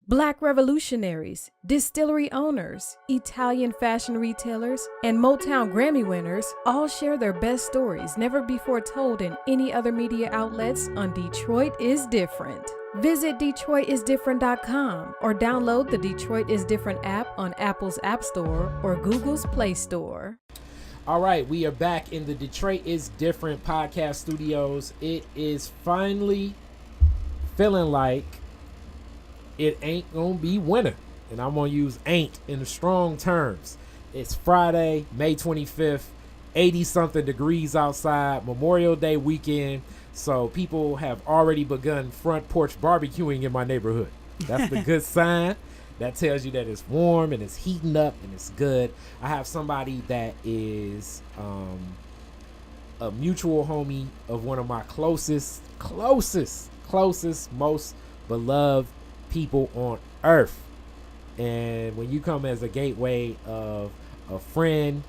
Black revolutionaries, distillery owners, Italian fashion retailers, and Motown Grammy winners all share their best stories never before told in any other media outlets on Detroit is Different. Visit DetroitisDifferent.com or download the Detroit is Different app on Apple's App Store or Google's Play Store. All right, we are back in the Detroit is Different podcast studios. It is finally feeling like it ain't gonna be winter, and I'm gonna use ain't in the strong terms. It's Friday, May 25th, 80 something degrees outside, Memorial Day weekend, so people have already begun front porch barbecuing in my neighborhood. That's the good sign. That tells you that it's warm and it's heating up and it's good. I have somebody that is a mutual homie of one of my closest, most beloved people on earth. And when you come as a gateway of a friend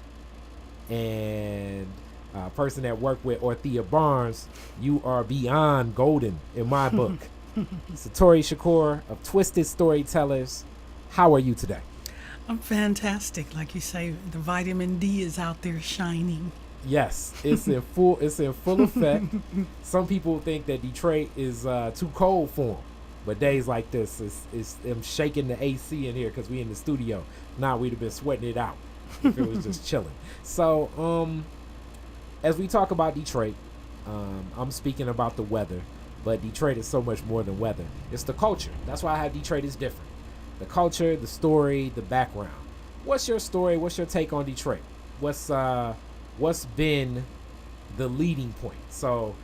and a person that worked with Orthea Barnes, you are beyond golden in my book. Satori Shakoor of Twisted Storytellers, how are you today? I'm fantastic. Like you say, the vitamin D is out there shining. Yes, it's in full effect. Some people think that Detroit is too cold for them. But days like this, I'm shaking the AC in here because we in the studio. Nah, we'd have been sweating it out if it was just chilling. So, as we talk about Detroit, I'm speaking about the weather, but Detroit is so much more than weather. It's the culture. That's why I have Detroit is Different. The culture, the story, the background. What's your story? What's your take on Detroit? What's been the leading point? So,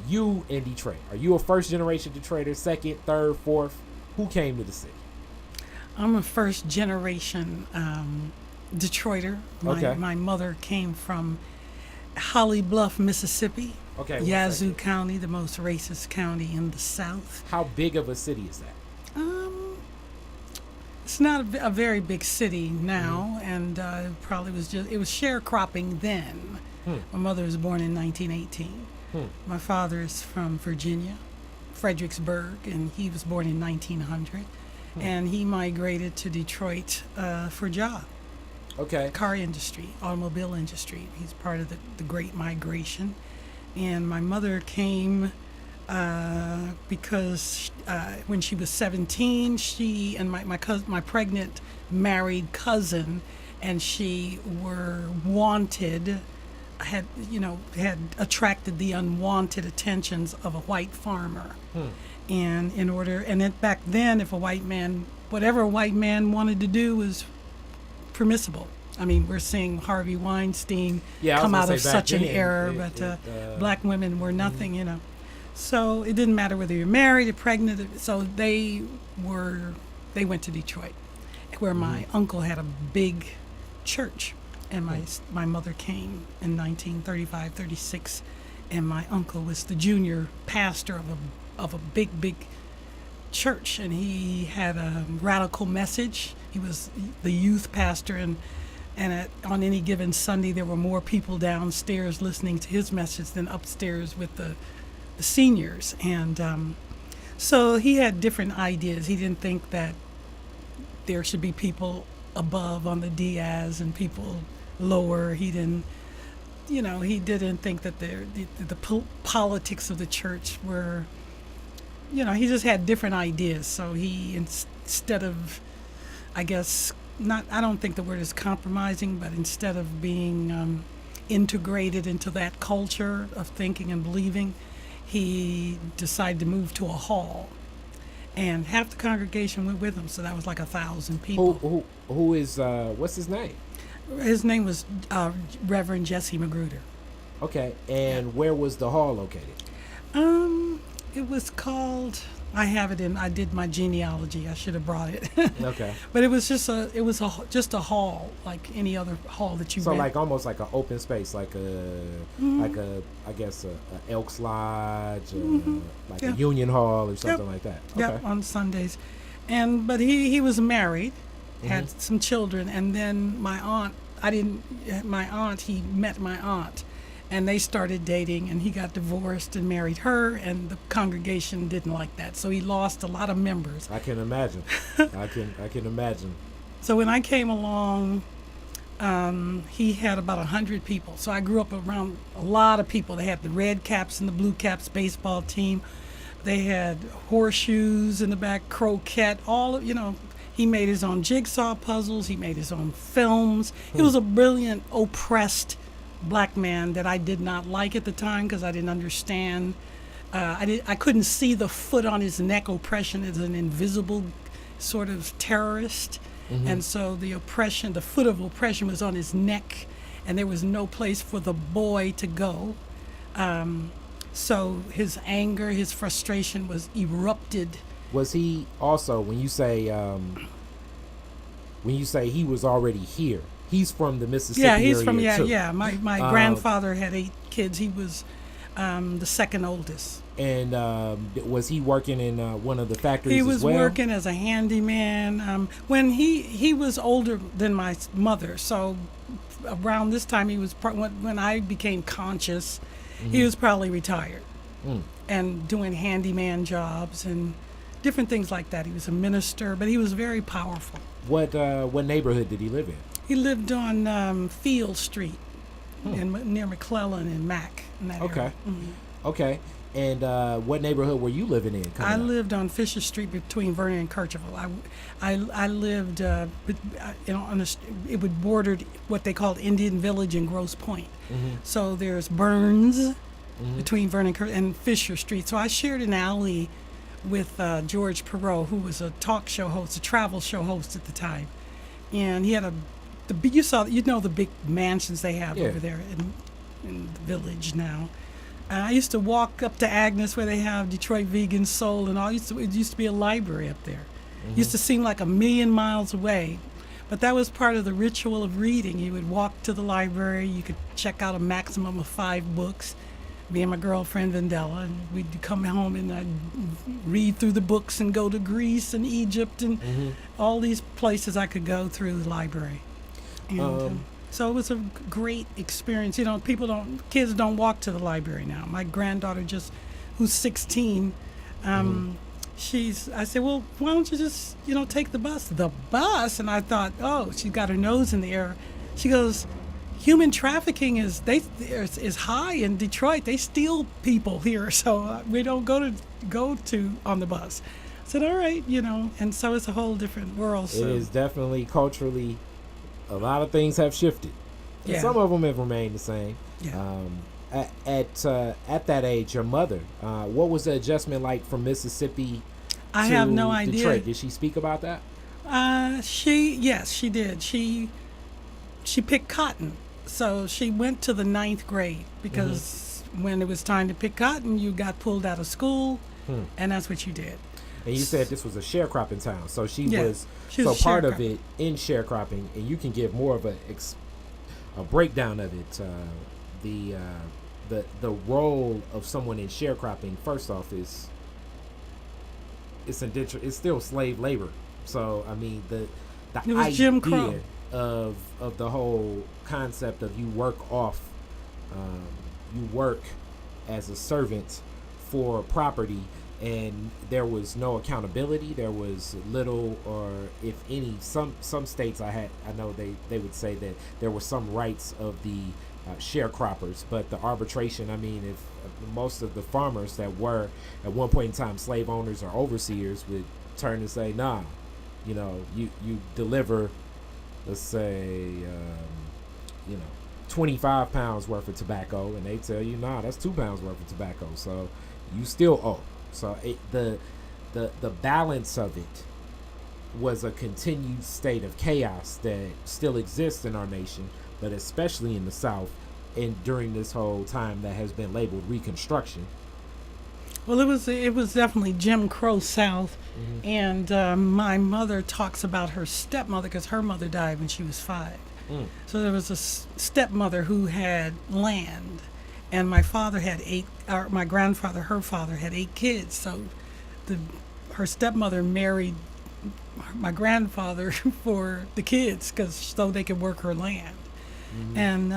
you in Detroit, are you a first generation Detroiter, second, third, fourth? Who came to the city? I'm a first generation Detroiter. My mother came from Holly Bluff, Mississippi. Okay. Yazoo County, the most racist county in the South. How big of a city is that? It's not a very big city now, and probably it was sharecropping then. My mother was born in 1918. My father is from Virginia, Fredericksburg, and he was born in 1900. And he migrated to Detroit for a job. Okay. Car industry, automobile industry. He's part of the Great Migration. And my mother came because when she was 17, she and my pregnant married cousin, and she were wanted. Had attracted the unwanted attentions of a white farmer. And back then, if whatever a white man wanted to do was permissible. I mean, we're seeing Harvey Weinstein come out of such an era, but black women were nothing, So it didn't matter whether you're married or pregnant. So they went to Detroit, where my uncle had a big church. And my mother came in 1935-36, and my uncle was the junior pastor of a big church, and he had a radical message. He was the youth pastor, and on any given Sunday there were more people downstairs listening to his message than upstairs with the seniors. And so he had different ideas. He didn't think that there should be people above on the Diaz and people lower. He didn't think that the politics of the church were, he just had different ideas. So he, instead of, I don't think the word is compromising, but instead of being integrated into that culture of thinking and believing, he decided to move to a hall. And half the congregation went with him, so that was like 1,000 people. Who is, what's his name? His name was Reverend Jesse Magruder. Okay, and where was the hall located? It was called, I did my genealogy. I should have brought it. Okay. But it was just a hall, like any other hall that you So rent. like almost like an open space, like a Elks Lodge, a Union Hall or something like that. Okay. Yep, on Sundays. But he was married, had some children, and then he met my aunt, and they started dating, and he got divorced and married her, and the congregation didn't like that, so he lost a lot of members. I can imagine. I can imagine. So when I came along, he had about 100 people. So I grew up around a lot of people. They had the red caps and the blue caps baseball team. They had horseshoes in the back, croquet, he made his own jigsaw puzzles. He made his own films. He was a brilliant, oppressed black man that I did not like at the time because I didn't understand. I couldn't see the foot on his neck oppression as an invisible sort of terrorist. And so the foot of oppression was on his neck, and there was no place for the boy to go. So his anger, his frustration was erupted. Was he also, when you say he was already here, he's from the Mississippi area? Yeah, he's from, too. My grandfather had 8 kids. He was the second oldest. And was he working in one of the factories as well? He was working as a handyman. When he was older than my mother, so around this time he was when I became conscious, he was probably retired and doing handyman jobs and different things like that. He was a minister, but he was very powerful. What neighborhood did he live in? He lived on Field Street near McClellan and Mack. In that area. Okay. And what neighborhood were you living in? I lived on Fisher Street between Vernon and Kercheval. I lived, it would border what they called Indian Village and Grosse Pointe. So there's Burns between Vernon and Fisher Street. So I shared an alley with George Perot, who was a talk show host, a travel show host at the time. And he had the big mansions they have over there in the village now. I used to walk up to Agnes where they have Detroit Vegan Soul and all. It used to be a library up there. It used to seem like 1,000,000 miles away. But that was part of the ritual of reading. You would walk to the library. You could check out a maximum of 5 books. Me and my girlfriend Vendella, and we'd come home and I'd read through the books and go to Greece and Egypt and all these places I could go through the library. And so it was a great experience. Kids don't walk to the library now. My granddaughter who's 16, I said, well, why don't you just, take the bus? The bus? And I thought, oh, she got her nose in the air. She goes, human trafficking is high in Detroit. They steal people here, so we don't go to on the bus. I said, all right, and so it's a whole different world. So. It is definitely culturally. A lot of things have shifted. And some of them have remained the same. Yeah. At that age, your mother, what was the adjustment like from Mississippi to have no idea. Detroit? Did she speak about that? Yes, she did. She picked cotton. So she went to the 9th grade because when it was time to pick cotton, you got pulled out of school, and that's what you did. And you said this was a sharecropping town, so she was part of it in sharecropping, and you can give more of a breakdown of it. The role of someone in sharecropping, first off, is it's still slave labor. So I mean the it was Jim Crow. of the whole concept of you work as a servant for property. And there was no accountability. There was little, or if any, some states I know they would say that there were some rights of the sharecroppers, but the arbitration, I mean, if most of the farmers that were at one point in time slave owners or overseers would turn and say, nah, you deliver, let's say, 25 pounds worth of tobacco, and they tell you, nah, that's 2 pounds worth of tobacco, so you still owe. So the balance of it was a continued state of chaos that still exists in our nation, but especially in the South, and during this whole time that has been labeled Reconstruction. Well, it was definitely Jim Crow South, and my mother talks about her stepmother because her mother died when she was 5. So there was a stepmother who had land. And my father had 8, or my grandfather, her father, had 8 kids. So her stepmother married my grandfather for the kids so they could work her land. And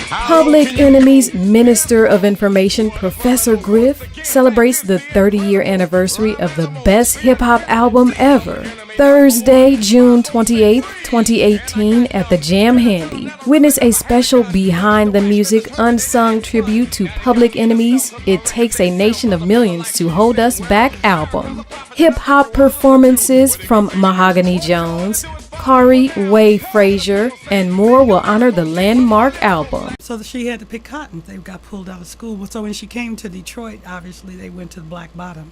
Public Enemy's Minister of Information, Professor Griff, celebrates the 30-year anniversary of the best hip-hop album ever. Thursday, June 28th, 2018, at the Jam Handy. Witness a special Behind the Music unsung tribute to Public Enemy's It Takes a Nation of Millions to Hold Us Back album. Hip-hop performances from Mahogany Jones, Kari Way Frazier, and more will honor the landmark album. So she had to pick cotton. They got pulled out of school. So when she came to Detroit, obviously they went to the Black Bottom.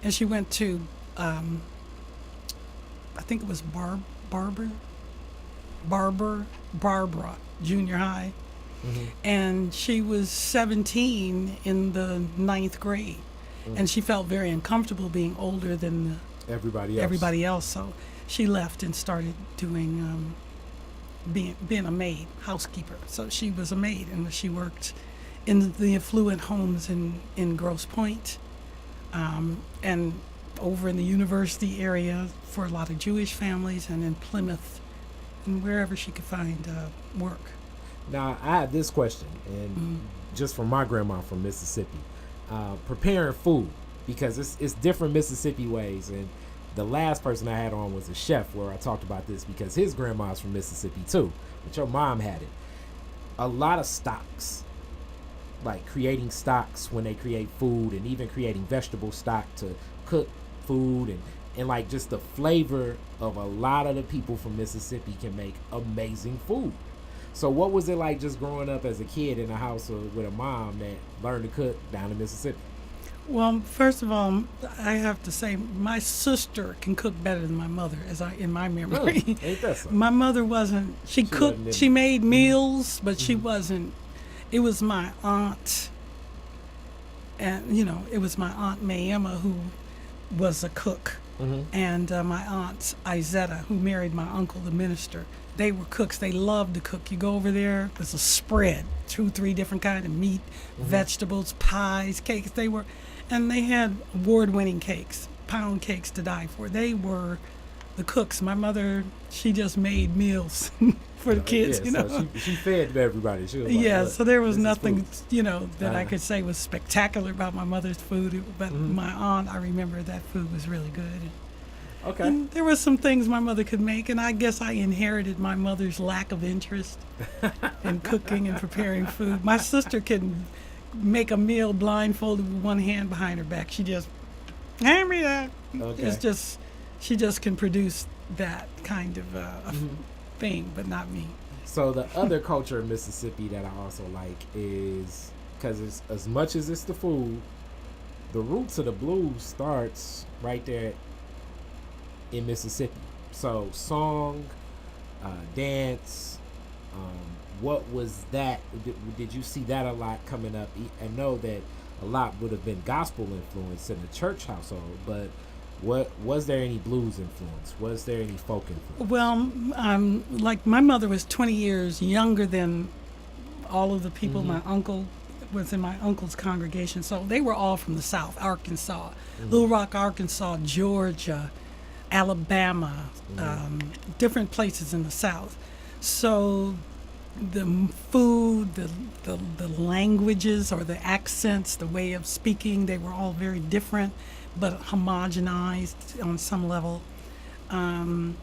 And she went to, I think it was Barbara Junior High. Mm-hmm. And she was 17 in the 9th grade. Mm-hmm. And she felt very uncomfortable being older than everybody else. So she left and started doing being a maid, housekeeper. So she was a maid, and she worked in the affluent homes in Grosse Pointe, and over in the university area for a lot of Jewish families, and in Plymouth, and wherever she could find work. Now, I have this question, and just from my grandma from Mississippi, preparing food, because it's different Mississippi ways, and the last person I had on was a chef where I talked about this because his grandma's from Mississippi too, but your mom had it. A lot of stocks, like creating stocks when they create food, and even creating vegetable stock to cook food, and like just the flavor of a lot of the people from Mississippi can make amazing food. So what was it like just growing up as a kid in a house with a mom that learned to cook down in Mississippi? Well, first of all, I have to say my sister can cook better than my mother, in my memory. Ain't that so? My mother wasn't. She cooked. She made meals, but she wasn't. It was my aunt, and it was my aunt Mayema who was a cook, and my aunt Izetta, who married my uncle, the minister. They were cooks. They loved to cook. You go over there, there's a spread, 2-3 different kind of meat, vegetables, pies, cakes. And they had award-winning cakes, pound cakes to die for. They were the cooks. My mother, she just made meals for the kids, So she fed everybody. She was like, so there was nothing, that I could say was spectacular about my mother's food. But my aunt, I remember that food was really good. Okay. And there were some things my mother could make, and I guess I inherited my mother's lack of interest in cooking and preparing food. My sister can make a meal blindfolded with one hand behind her back. She just, hand me that. Okay. It's just, she just can produce that kind of thing, but not me. So the other culture in Mississippi that I also like is, because it's as much as it's the food, the roots of the blues starts right there in Mississippi. So song, dance, what was that? Did you see that a lot coming up? I know that a lot would have been gospel influence in the church household, but what was there any blues influence? Was there any folk influence? Well, like my mother was 20 years younger than all of the people. My uncle was in my uncle's congregation, so they were all from the South, Arkansas, Little Rock, Arkansas, Georgia, Alabama, different places in the South. So the food, the languages or the accents, the way of speaking, they were all very different, but homogenized on some level. My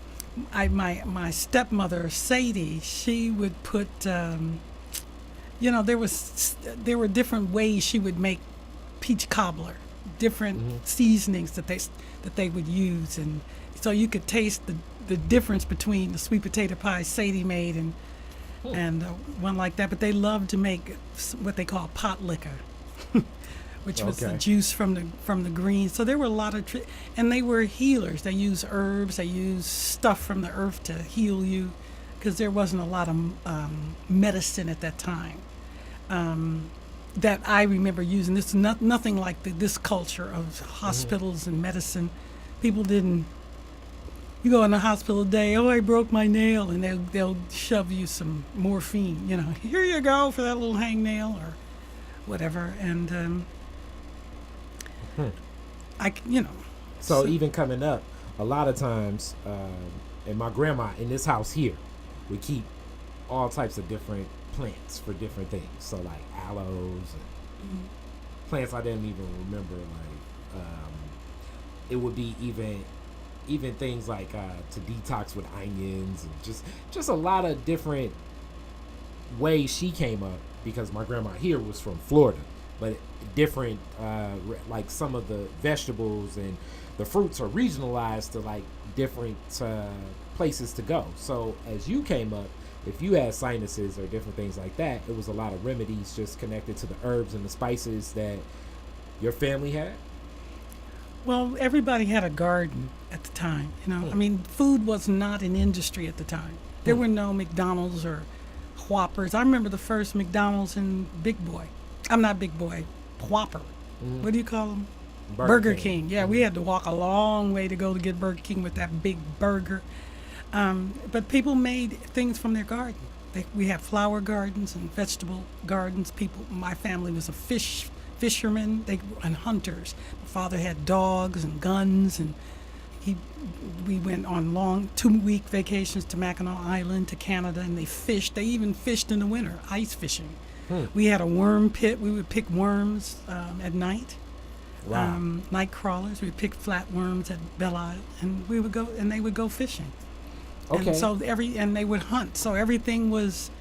stepmother, Sadie, she would put, there were different ways she would make peach cobbler, different seasonings that they would use, and so you could taste the difference between the sweet potato pie Sadie made and one like that. But they loved to make what they call pot liquor, which was the juice from the greens. So there were a lot of and they were healers. They used herbs. They used stuff from the earth to heal you, because there wasn't a lot of medicine at that time. That I remember using. This is nothing like this culture of hospitals and medicine. People didn't. You go in the hospital today, I broke my nail, and they'll shove you some morphine. Here you go for that little hangnail or whatever. And So even coming up, a lot of times, and my grandma in this house here, we keep all types of different plants for different things. So like aloes and plants I didn't even remember. Like it would be even things like to detox with onions and just a lot of different ways she came up, because my grandma here was from Florida, but different like some of the vegetables and the fruits are regionalized to like different places to go. So as you came up, if you had sinuses or different things like that, it was a lot of remedies just connected to the herbs and the spices that your family had. Well, everybody had a garden at the time. I mean, food was not an industry at the time. There were no McDonald's or Whoppers. I remember the first McDonald's in Big Boy. I'm not Big Boy, Whopper. What do you call them? Burger King. Yeah, we had to walk a long way to go to get Burger King with that big burger. But people made things from their garden. We had flower gardens and vegetable gardens. My family was a fishermen and hunters. My father had dogs and guns, and we went on long 2-week vacations to Mackinac Island, to Canada, and they fished. They even fished in the winter, ice fishing. We had a worm pit. We would pick worms at night. Wow. Night crawlers. We'd pick flatworms at Belle Isle, and we would go, and they would go fishing. Okay. And so and they would hunt. So everything was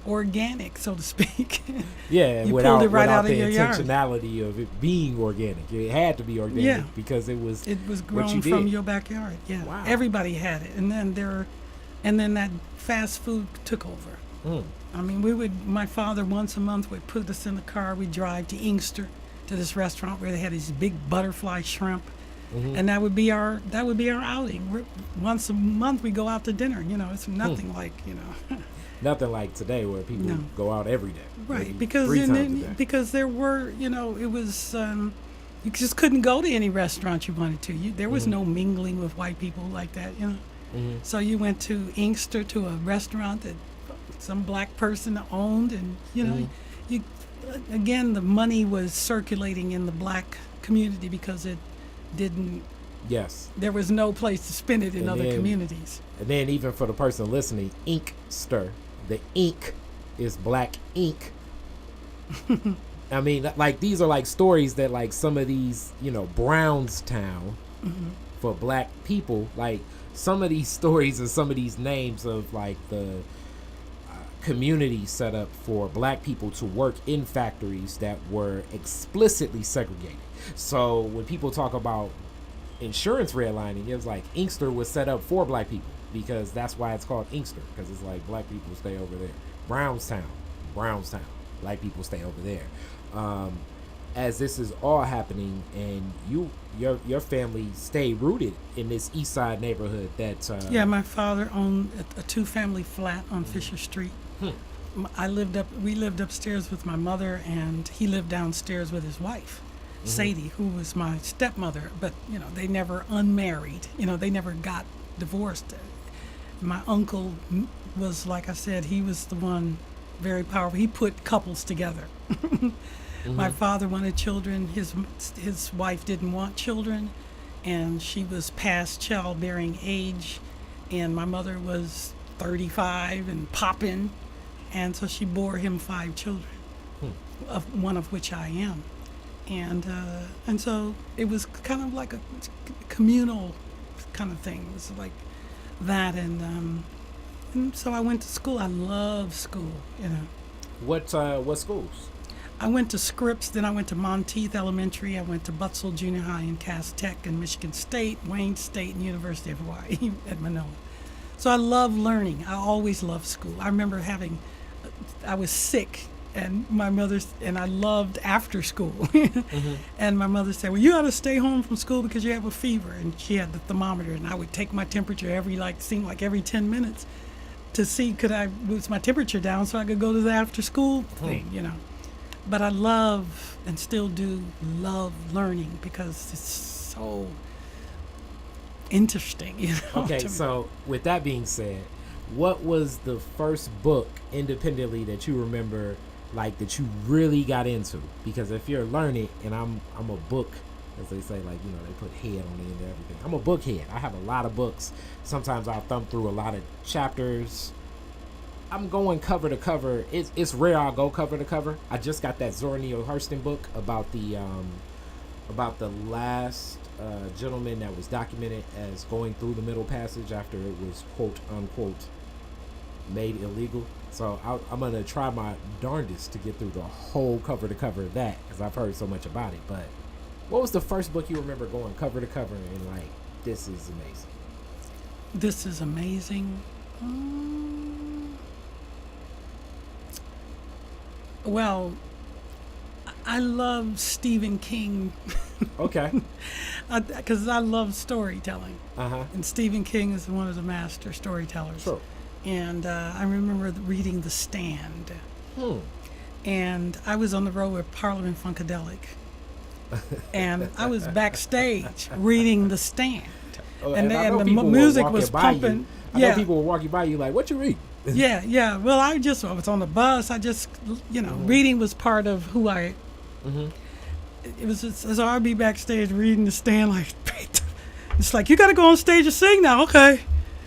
organic, so to speak. Yeah, you without, pulled it right without out the of your yard. intentionality of it being organic. It had to be organic because it was grown from your backyard. Yeah. Wow. Everybody had it. And then that fast food took over. I mean, my father once a month would put us in the car. We'd drive to Inkster, to this restaurant where they had these big butterfly shrimp. And that would be our outing. Once a month we go out to dinner. It's nothing like, Nothing like today where people go out every day. Right, because there were, it was, you just couldn't go to any restaurant you wanted to. There was no mingling with white people like that, So you went to Inkster, to a restaurant that some black person owned, and, you again, the money was circulating in the black community because it didn't. Yes. There was no place to spend it in other communities. And then even for the person listening, Inkster, the ink is black ink. I mean, like, these are like stories that like some of these, Brownstown for black people, like some of these stories and some of these names of like the community set up for black people to work in factories that were explicitly segregated. So when people talk about insurance redlining, it was like Inkster was set up for black people, because that's why it's called Inkster, because it's like black people stay over there. Brownstown, black people stay over there. As this is all happening, and your family stay rooted in this East Side neighborhood that yeah, my father owned a 2-family flat on Fisher Street. We lived upstairs with my mother, and he lived downstairs with his wife, Sadie, who was my stepmother, but they never unmarried. They never got divorced. My uncle was, like I said, he was the one very powerful. He put couples together. My father wanted children. His wife didn't want children, and she was past childbearing age, and my mother was 35 and popping, and so she bore him 5 children, one of which I am. And so it was kind of like a communal kind of thing. It was like that, and so I went to school. I love school, What schools? I went to Scripps, then I went to Monteith Elementary. I went to Butzel Junior High and Cass Tech and Michigan State, Wayne State, and University of Hawaii at Manoa. So I love learning. I always loved school. I remember I was sick, and I loved after school. And my mother said, well, you ought to stay home from school because you have a fever. And she had the thermometer, and I would take my temperature every 10 minutes to see was my temperature down so I could go to the after school thing, But I love, and still do love, learning because it's so interesting, Okay, so with that being said, what was the first book independently that you remember, like, that you really got into? Because if you're learning, and I'm a book, as they say, like, they put head on the end of everything. I'm a book head. I have a lot of books. Sometimes I'll thumb through a lot of chapters, I'm going cover to cover. It's rare I'll go cover to cover. I just got that Zora Neale Hurston book about the last gentleman that was documented as going through the Middle Passage after it was quote unquote made illegal. So I'm gonna try my darndest to get through the whole cover to cover of that because I've heard so much about it. But what was the first book you remember going cover to cover and like, this is amazing? This is amazing. Well, I love Stephen King. Okay. Because I love storytelling. Uh-huh. And Stephen King is one of the master storytellers. Sure. And I remember reading The Stand. And I was on the road with Parliament Funkadelic. And I was backstage reading The Stand. And the music was pumping. I know people were walking by you like, what you read? Yeah. Well, I was on the bus. I just, reading was part of who I. It was just, so I'd be backstage reading The Stand like, it's like, you got to go on stage and sing now, okay?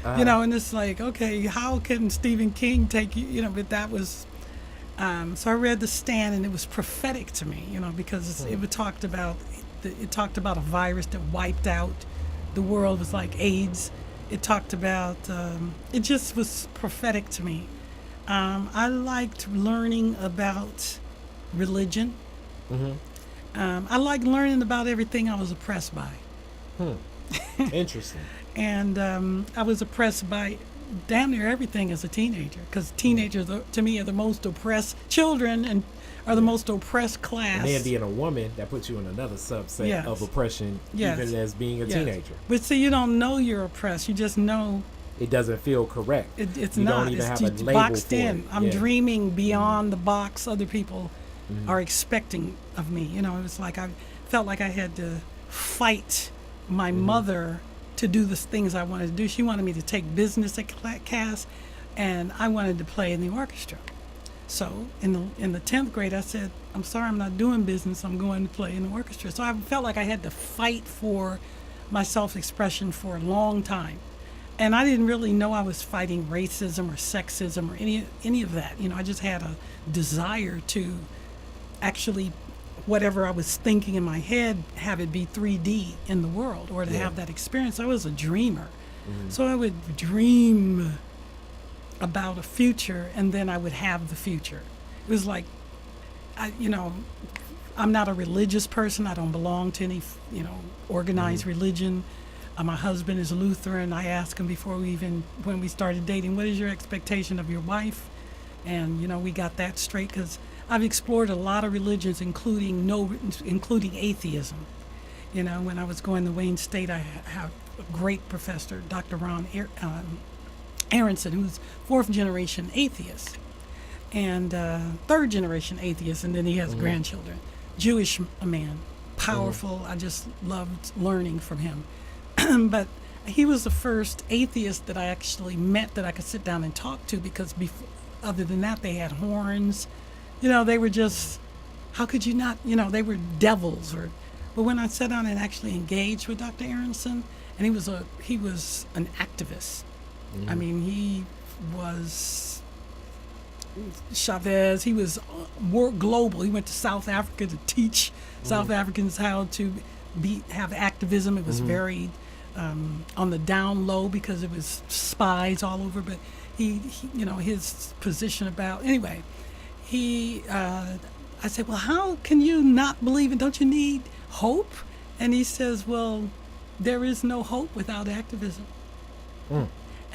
And it's like, okay, how can Stephen King take you? But that was. So I read The Stand, and it was prophetic to me, because it talked about a virus that wiped out the world. It was like AIDS. It talked about, it just was prophetic to me. I liked learning about religion. I liked learning about everything I was oppressed by. Interesting. And I was oppressed by damn near everything as a teenager, because teenagers, to me, are the most oppressed children and are the most oppressed class. And then being a woman, that puts you in another subset of oppression, even as being a teenager. But see, you don't know you're oppressed. You just know it doesn't feel correct. It's you not. Don't even it's have a label boxed for in. it. I'm dreaming beyond the box other people are expecting of me. It was like I felt like I had to fight my mother to do the things I wanted to do. She wanted me to take business at Cass, and I wanted to play in the orchestra. So in the 10th grade, I said, I'm sorry, I'm not doing business. I'm going to play in the orchestra. So I felt like I had to fight for my self-expression for a long time. And I didn't really know I was fighting racism or sexism or any of that. I just had a desire to actually, whatever I was thinking in my head, have it be 3D in the world, or to have that experience. I was a dreamer. So I would dream about a future, and then I would have the future. It was like, I'm not a religious person. I don't belong to any, organized religion. My husband is Lutheran. I asked him before when we started dating, what is your expectation of your wife? And, we got that straight, because I've explored a lot of religions, including atheism. When I was going to Wayne State, I have a great professor, Dr. Ron Aronson, who's 4th generation atheist and 3rd generation atheist, and then he has grandchildren. Jewish man, powerful. I just loved learning from him. But he was the first atheist that I actually met that I could sit down and talk to, because other than that, they had horns. They were just, how could you not, they were devils. But when I sat down and actually engaged with Dr. Aronson, and he was an activist. I mean, he was Chavez. He was global. He went to South Africa to teach South Africans how to have activism. It was very on the down low, because it was spies all over. But he his position about, anyway, I said, well, how can you not believe it? Don't you need hope? And he says, well, there is no hope without activism.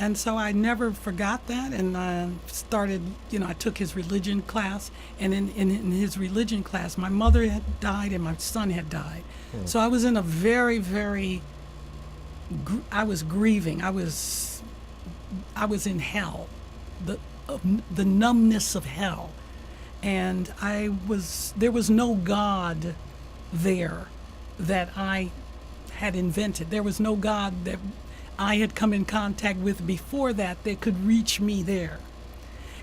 And so I never forgot that, and I started, I took his religion class, and in his religion class, my mother had died and my son had died. So I was in a very, very, I was grieving. I was in hell, the numbness of hell. And there was no God there that I had invented. There was no God that I had come in contact with before that could reach me there.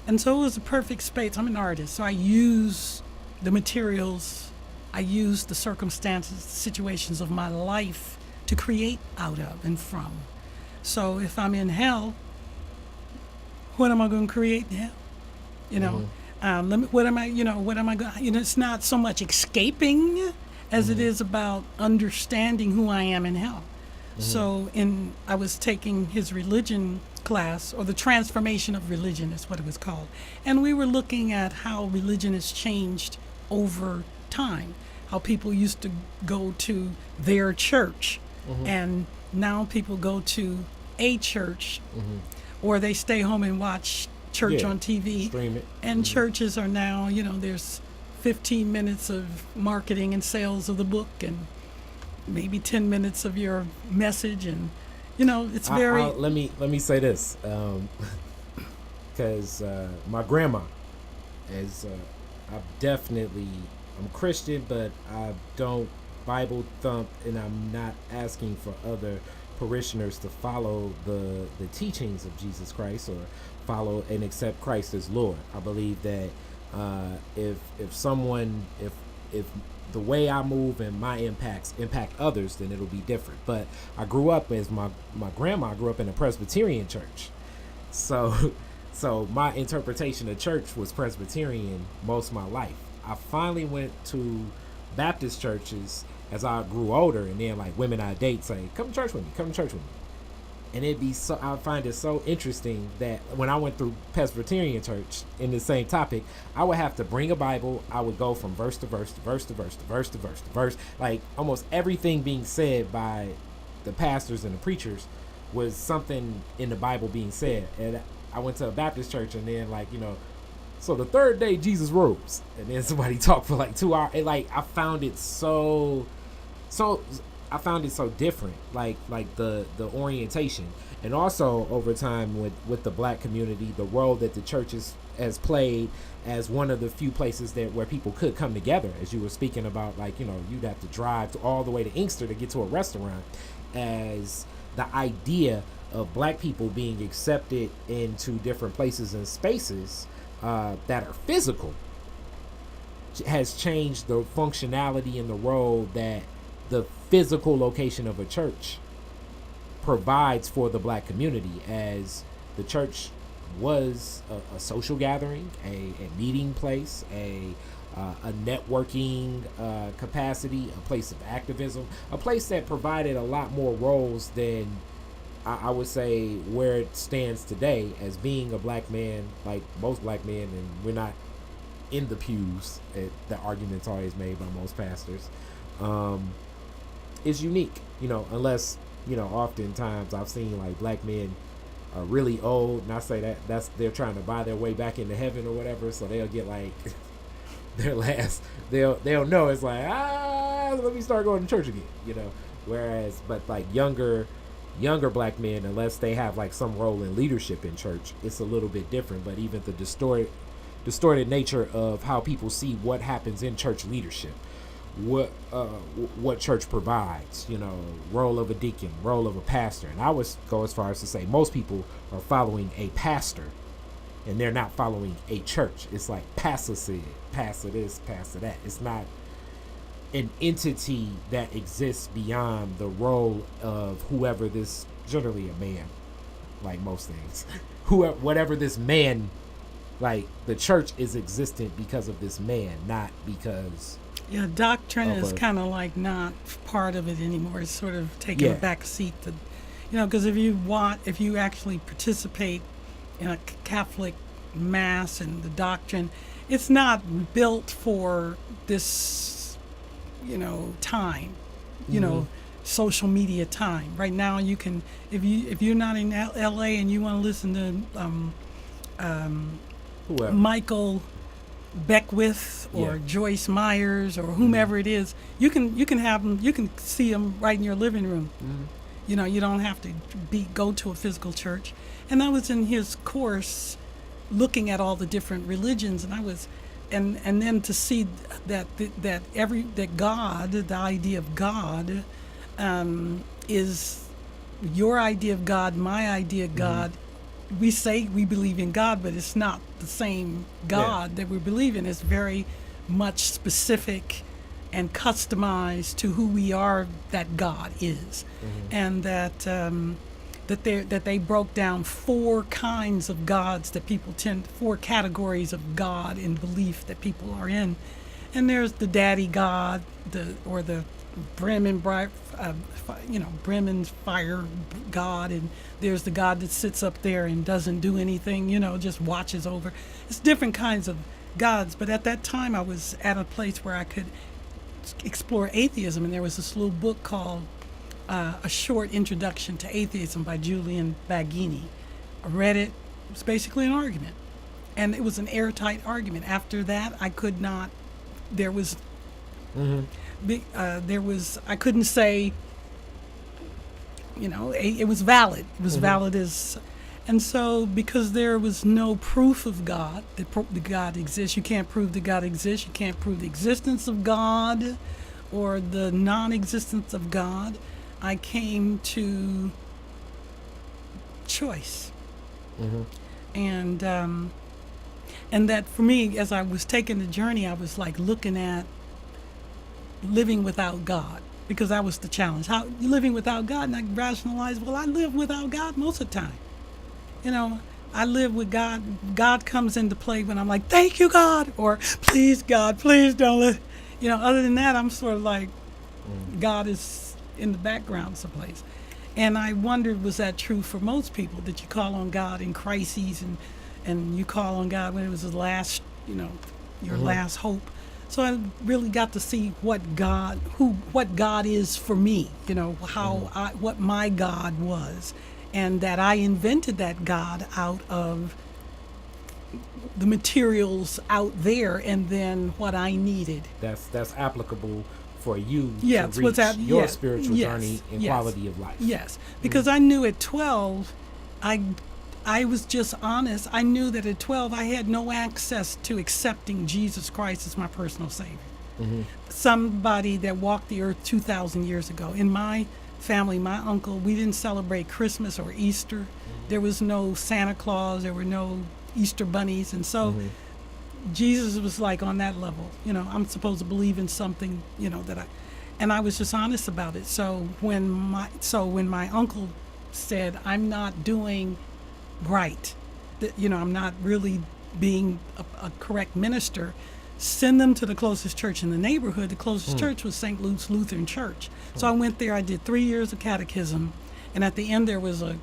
And so it was a perfect space. I'm an artist, so I use the materials, I use the circumstances, the situations of my life to create out of and from. So if I'm in hell, what am I going to create now? You know, what am I going? You know, it's not so much escaping as it is about understanding who I am in hell. So I was taking his religion class, or the transformation of religion is what it was called, and we were looking at how religion has changed over time. How people used to go to their church, and now people go to a church, or they stay home and watch church on TV. Stream it. And churches are now, you know, there's 15 minutes of marketing and sales of the book, and maybe 10 minutes of your message, and you know, it's very. Let me say this, because my grandma is. I'm Christian, but I don't Bible thump, and I'm not asking for other parishioners to follow the teachings of Jesus Christ or follow and accept Christ as Lord. I believe that if the way I move and my impact others, then it'll be different. But I grew up as my grandma grew up in a Presbyterian church, so my interpretation of church was Presbyterian most of my life. I finally went to Baptist churches as I grew older, and then like women I date say, come to church with me. And I find it so interesting that when I went through Presbyterian church in the same topic, I would have to bring a Bible. I would go from verse to verse to verse to verse to verse to verse to verse. Like almost everything being said by the pastors and the preachers was something in the Bible being said. And I went to a Baptist church, and then like, you know, so the third day Jesus rose, and then somebody talked for like 2 hours. And like I found it so different, like the orientation, and also over time with the black community, the role that the church has played as one of the few places where people could come together, as you were speaking about, like, you know, you'd have to drive all the way to Inkster to get to a restaurant, as the idea of black people being accepted into different places and spaces that are physical has changed the functionality and the role that the physical location of a church provides for the black community, as the church was a social gathering, a meeting place, a networking capacity, a place of activism, a place that provided a lot more roles than I would say where it stands today, as being a black man, like most black men, and we're not in the pews, the argument's always made by most pastors, is unique, you know, unless, you know, oftentimes I've seen like black men are really old, and I say they're trying to buy their way back into heaven or whatever, so they'll get like their last, they'll know it's like, let me start going to church again, you know, whereas, but like younger black men, unless they have like some role in leadership in church, it's a little bit different. But even the distorted nature of how people see what happens in church leadership, what church provides, you know, role of a deacon, role of a pastor. And I would go as far as to say most people are following a pastor, and they're not following a church. It's like pastor said, pastor this, pastor that. It's not an entity that exists beyond the role of whoever this, generally a man, like most things, whatever this man, like the church is existent because of this man, not because. Yeah, doctrine is kind of like not part of it anymore. It's sort of taking a back seat. To, you know, because if you actually participate in a Catholic mass and the doctrine, it's not built for this, you know, time, you know, social media time. Right now, you can, if you're not in LA and you want to listen to Michael Beckwith or Joyce Myers or whomever it is, you can have them, you can see them right in your living room. You know, you don't have to go to a physical church. And I was in his course looking at all the different religions, and I was. And then to see that God, the idea of God, is your idea of God, my idea of God. We say we believe in God, but it's not the same God that we believe in. It's very much specific and customized to who we are, that God is, and that that they broke down four kinds of gods that people four categories of God and belief that people are in. And there's the daddy god, the brim and brim and fire god, and there's the god that sits up there and doesn't do anything, just watches over. It's different kinds of gods. But at that time I was at a place where I could explore atheism, and there was this little book called A Short Introduction to Atheism by Julian Baggini. I read it. It was basically an argument, and it was an airtight argument. After that, I could not. There was, I couldn't say, it was valid. It was valid as, and so because there was no proof of God, that God exists, you can't prove that God exists. You can't prove the existence of God or the non-existence of God. I came to choice. And that for me, as I was taking the journey, I was like looking at living without God, because that was the challenge. How living without God? And I rationalized, well, I live without God most of the time. I live with God. God comes into play when I'm like, thank you, God, or please, God, please don't let, other than that, I'm sort of like, God is in the background someplace. And I wondered, was that true for most people, that you call on God in crises and you call on God when it was the last, your last hope. So I really got to see what God is for me, what my God was, and that I invented that God out of the materials out there, and then what I needed. That's applicable for you to reach your spiritual journey and quality of life. Yes, because I knew at 12, I was just honest. I knew that at 12 I had no access to accepting Jesus Christ as my personal Savior. Somebody that walked the earth 2,000 years ago. In my family, my uncle, we didn't celebrate Christmas or Easter. There was no Santa Claus. There were no Easter bunnies. And so Jesus was like on that level. I'm supposed to believe in something, and I was just honest about it. So when my uncle said, I'm not doing right, that I'm not really being a correct minister, send them to the closest church in the neighborhood. The closest church was St. Luke's Lutheran Church. So I went there. I did 3 years of catechism, and at the end there was a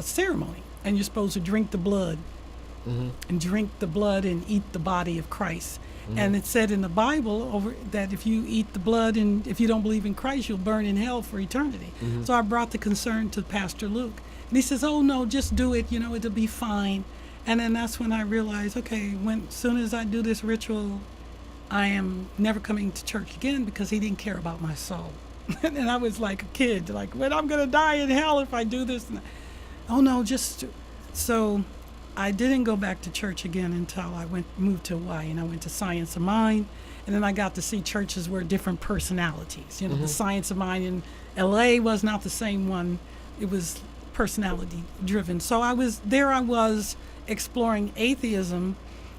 ceremony, and you're supposed to drink the blood and eat the body of Christ. And it said in the Bible that if you eat the blood and if you don't believe in Christ, you'll burn in hell for eternity. So I brought the concern to Pastor Luke. And he says, oh, no, just do it. It'll be fine. And then that's when I realized, okay, as soon as I do this ritual, I am never coming to church again, because he didn't care about my soul. And I was like a kid, like, when I'm going to die in hell if I do this. Oh, no, so I didn't go back to church again until I moved to Hawaii, and I went to Science of Mind. And then I got to see churches where different personalities, the Science of Mind in LA was not the same one. It was personality driven. So I was exploring atheism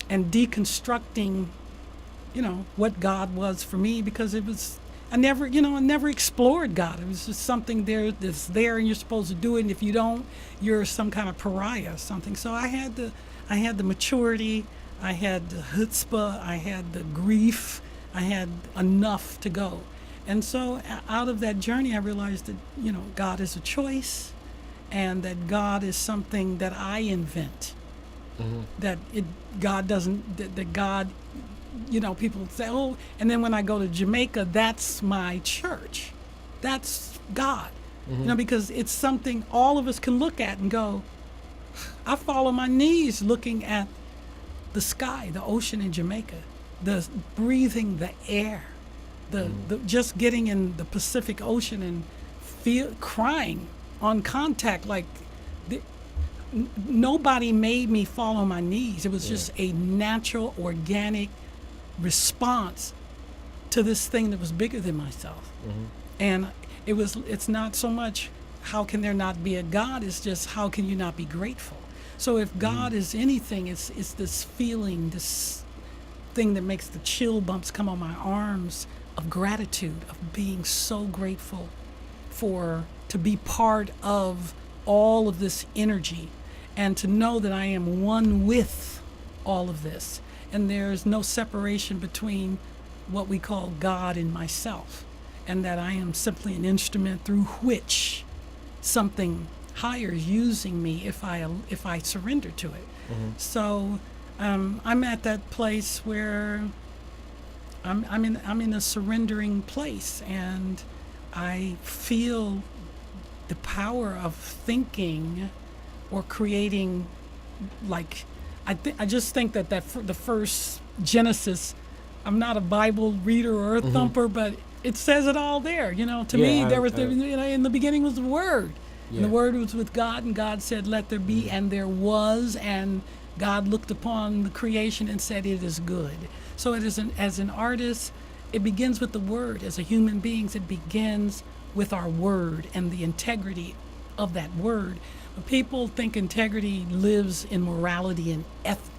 and deconstructing, what God was for me, because I never explored God. It was just something that's there, and you're supposed to do it. And if you don't, you're some kind of pariah or something. So I had the maturity, I had the chutzpah, I had the grief, I had enough to go. And so out of that journey, I realized that, God is a choice, and that God is something that I invent. That God, people say, oh, and then when I go to Jamaica, that's my church. That's God. Because it's something all of us can look at and go, I fall on my knees looking at the sky, the ocean in Jamaica, the breathing the air, the just getting in the Pacific Ocean and crying on contact, like nobody made me fall on my knees. It was just a natural, organic response to this thing that was bigger than myself. And it's not so much how can there not be a God, it's just how can you not be grateful. So if God is anything, it's this feeling, this thing that makes the chill bumps come on my arms of gratitude, of being so grateful to be part of all of this energy, and to know that I am one with all of this. And there's no separation between what we call God and myself, and that I am simply an instrument through which something higher is using me if I surrender to it. So I'm at that place where I'm in a surrendering place, and I feel the power of thinking or creating. Like, I just think that the first Genesis. I'm not a Bible reader or a thumper, but it says it all there. To me, there was in the beginning was the Word. And the Word was with God, and God said, "Let there be," and there was, and God looked upon the creation and said, "It is good." So it is as an artist, it begins with the Word. As a human beings, it begins with our word and the integrity of that word. But people think integrity lives in morality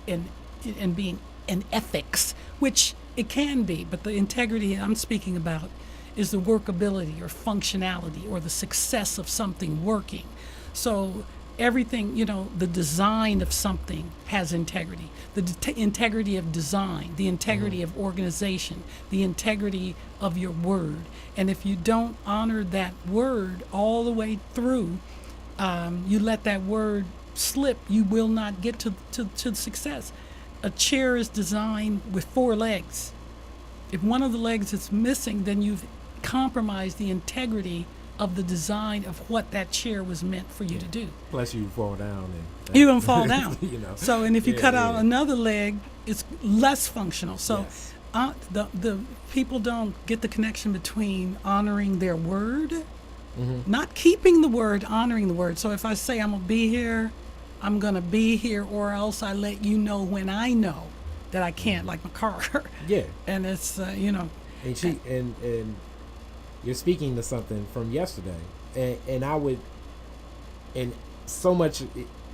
and being in ethics, which it can be, but the integrity I'm speaking about is the workability or functionality or the success of something working. So everything, the design of something has integrity. The integrity of design, the integrity of organization, the integrity of your word. And if you don't honor that word all the way through, you let that word slip, you will not get to success. A chair is designed with 4 legs. If one of the legs is missing, then you've compromised the integrity of the design of what that chair was meant for you to do. Plus you fall down. You're going to fall down. So, and if you cut out another leg, it's less functional. So the people don't get the connection between honoring their word, not keeping the word, honoring the word. So if I say I'm going to be here, I'm going to be here, or else I let you know when I know that I can't, like my car. And it's, And you're speaking to something from yesterday. And I would, and so much,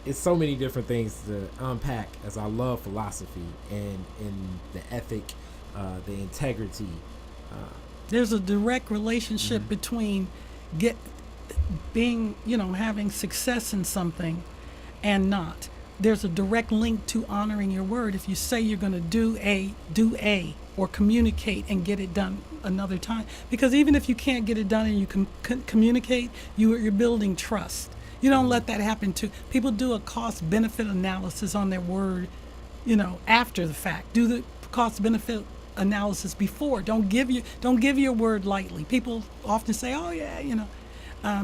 it's so many different things to unpack, as I love philosophy and the ethic, the integrity. There's a direct relationship between having success in something and not. There's a direct link to honoring your word. If you say you're going to do A, or communicate and get it done another time. Because even if you can't get it done and you can communicate, you're building trust. You don't let that happen to people. Do a cost-benefit analysis on their word, after the fact. Do the cost-benefit analysis before. Don't give your word lightly. People often say, "Oh yeah,"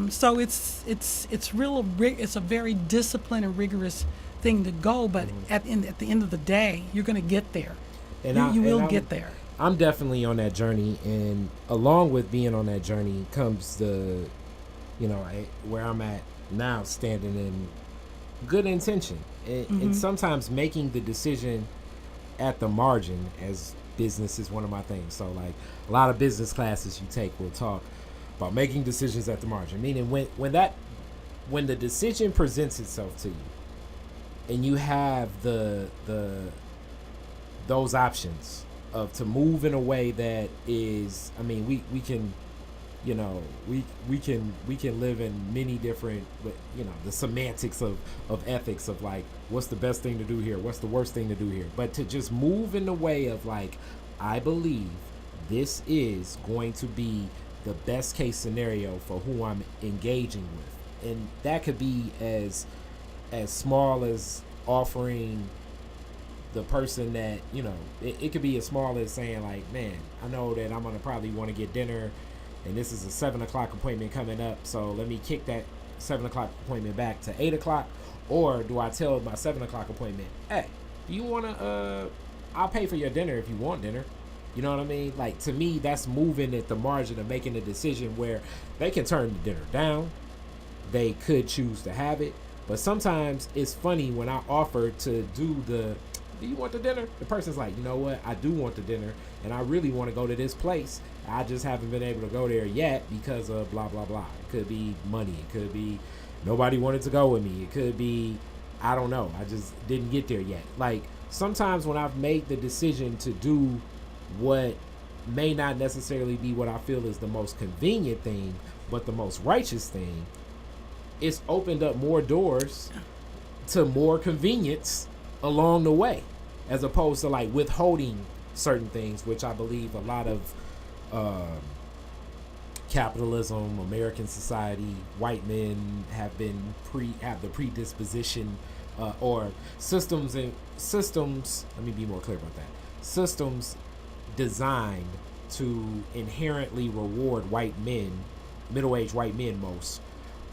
So it's a very disciplined and rigorous thing to go. But at the end of the day, you're going to get there. And you will get there. I'm definitely on that journey, and along with being on that journey comes the, where I'm at now, standing in good intention, and sometimes making the decision at the margin. As business is one of my things, so like a lot of business classes you take will talk about making decisions at the margin. Meaning when the decision presents itself to you, and you have those options of to move in a way that is, we can live in many different, the semantics of ethics of like, what's the best thing to do here? What's the worst thing to do here? But to just move in the way of like, I believe this is going to be the best case scenario for who I'm engaging with. And that could be as small as offering the person that, it could be as small as saying like, man, I know that I'm going to probably want to get dinner, and this is a 7 o'clock appointment coming up, so let me kick that 7 o'clock appointment back to 8 o'clock. Or do I tell my 7 o'clock appointment, hey, do you want to, I'll pay for your dinner if you want dinner. You know what I mean? Like, to me, that's moving at the margin of making a decision where they can turn the dinner down. They could choose to have it. But sometimes it's funny when I offer to do you want the dinner? The person's like, you know what? I do want the dinner, and I really want to go to this place. I just haven't been able to go there yet because of blah, blah, blah. It could be money. It could be nobody wanted to go with me. It could be, I don't know. I just didn't get there yet. Like, sometimes when I've made the decision to do what may not necessarily be what I feel is the most convenient thing, but the most righteous thing, it's opened up more doors to more convenience along the way, as opposed to like withholding certain things, which I believe a lot of capitalism, American society, white men have the predisposition or systems. Let me be more clear about that. Systems designed to inherently reward white men, middle-aged white men most,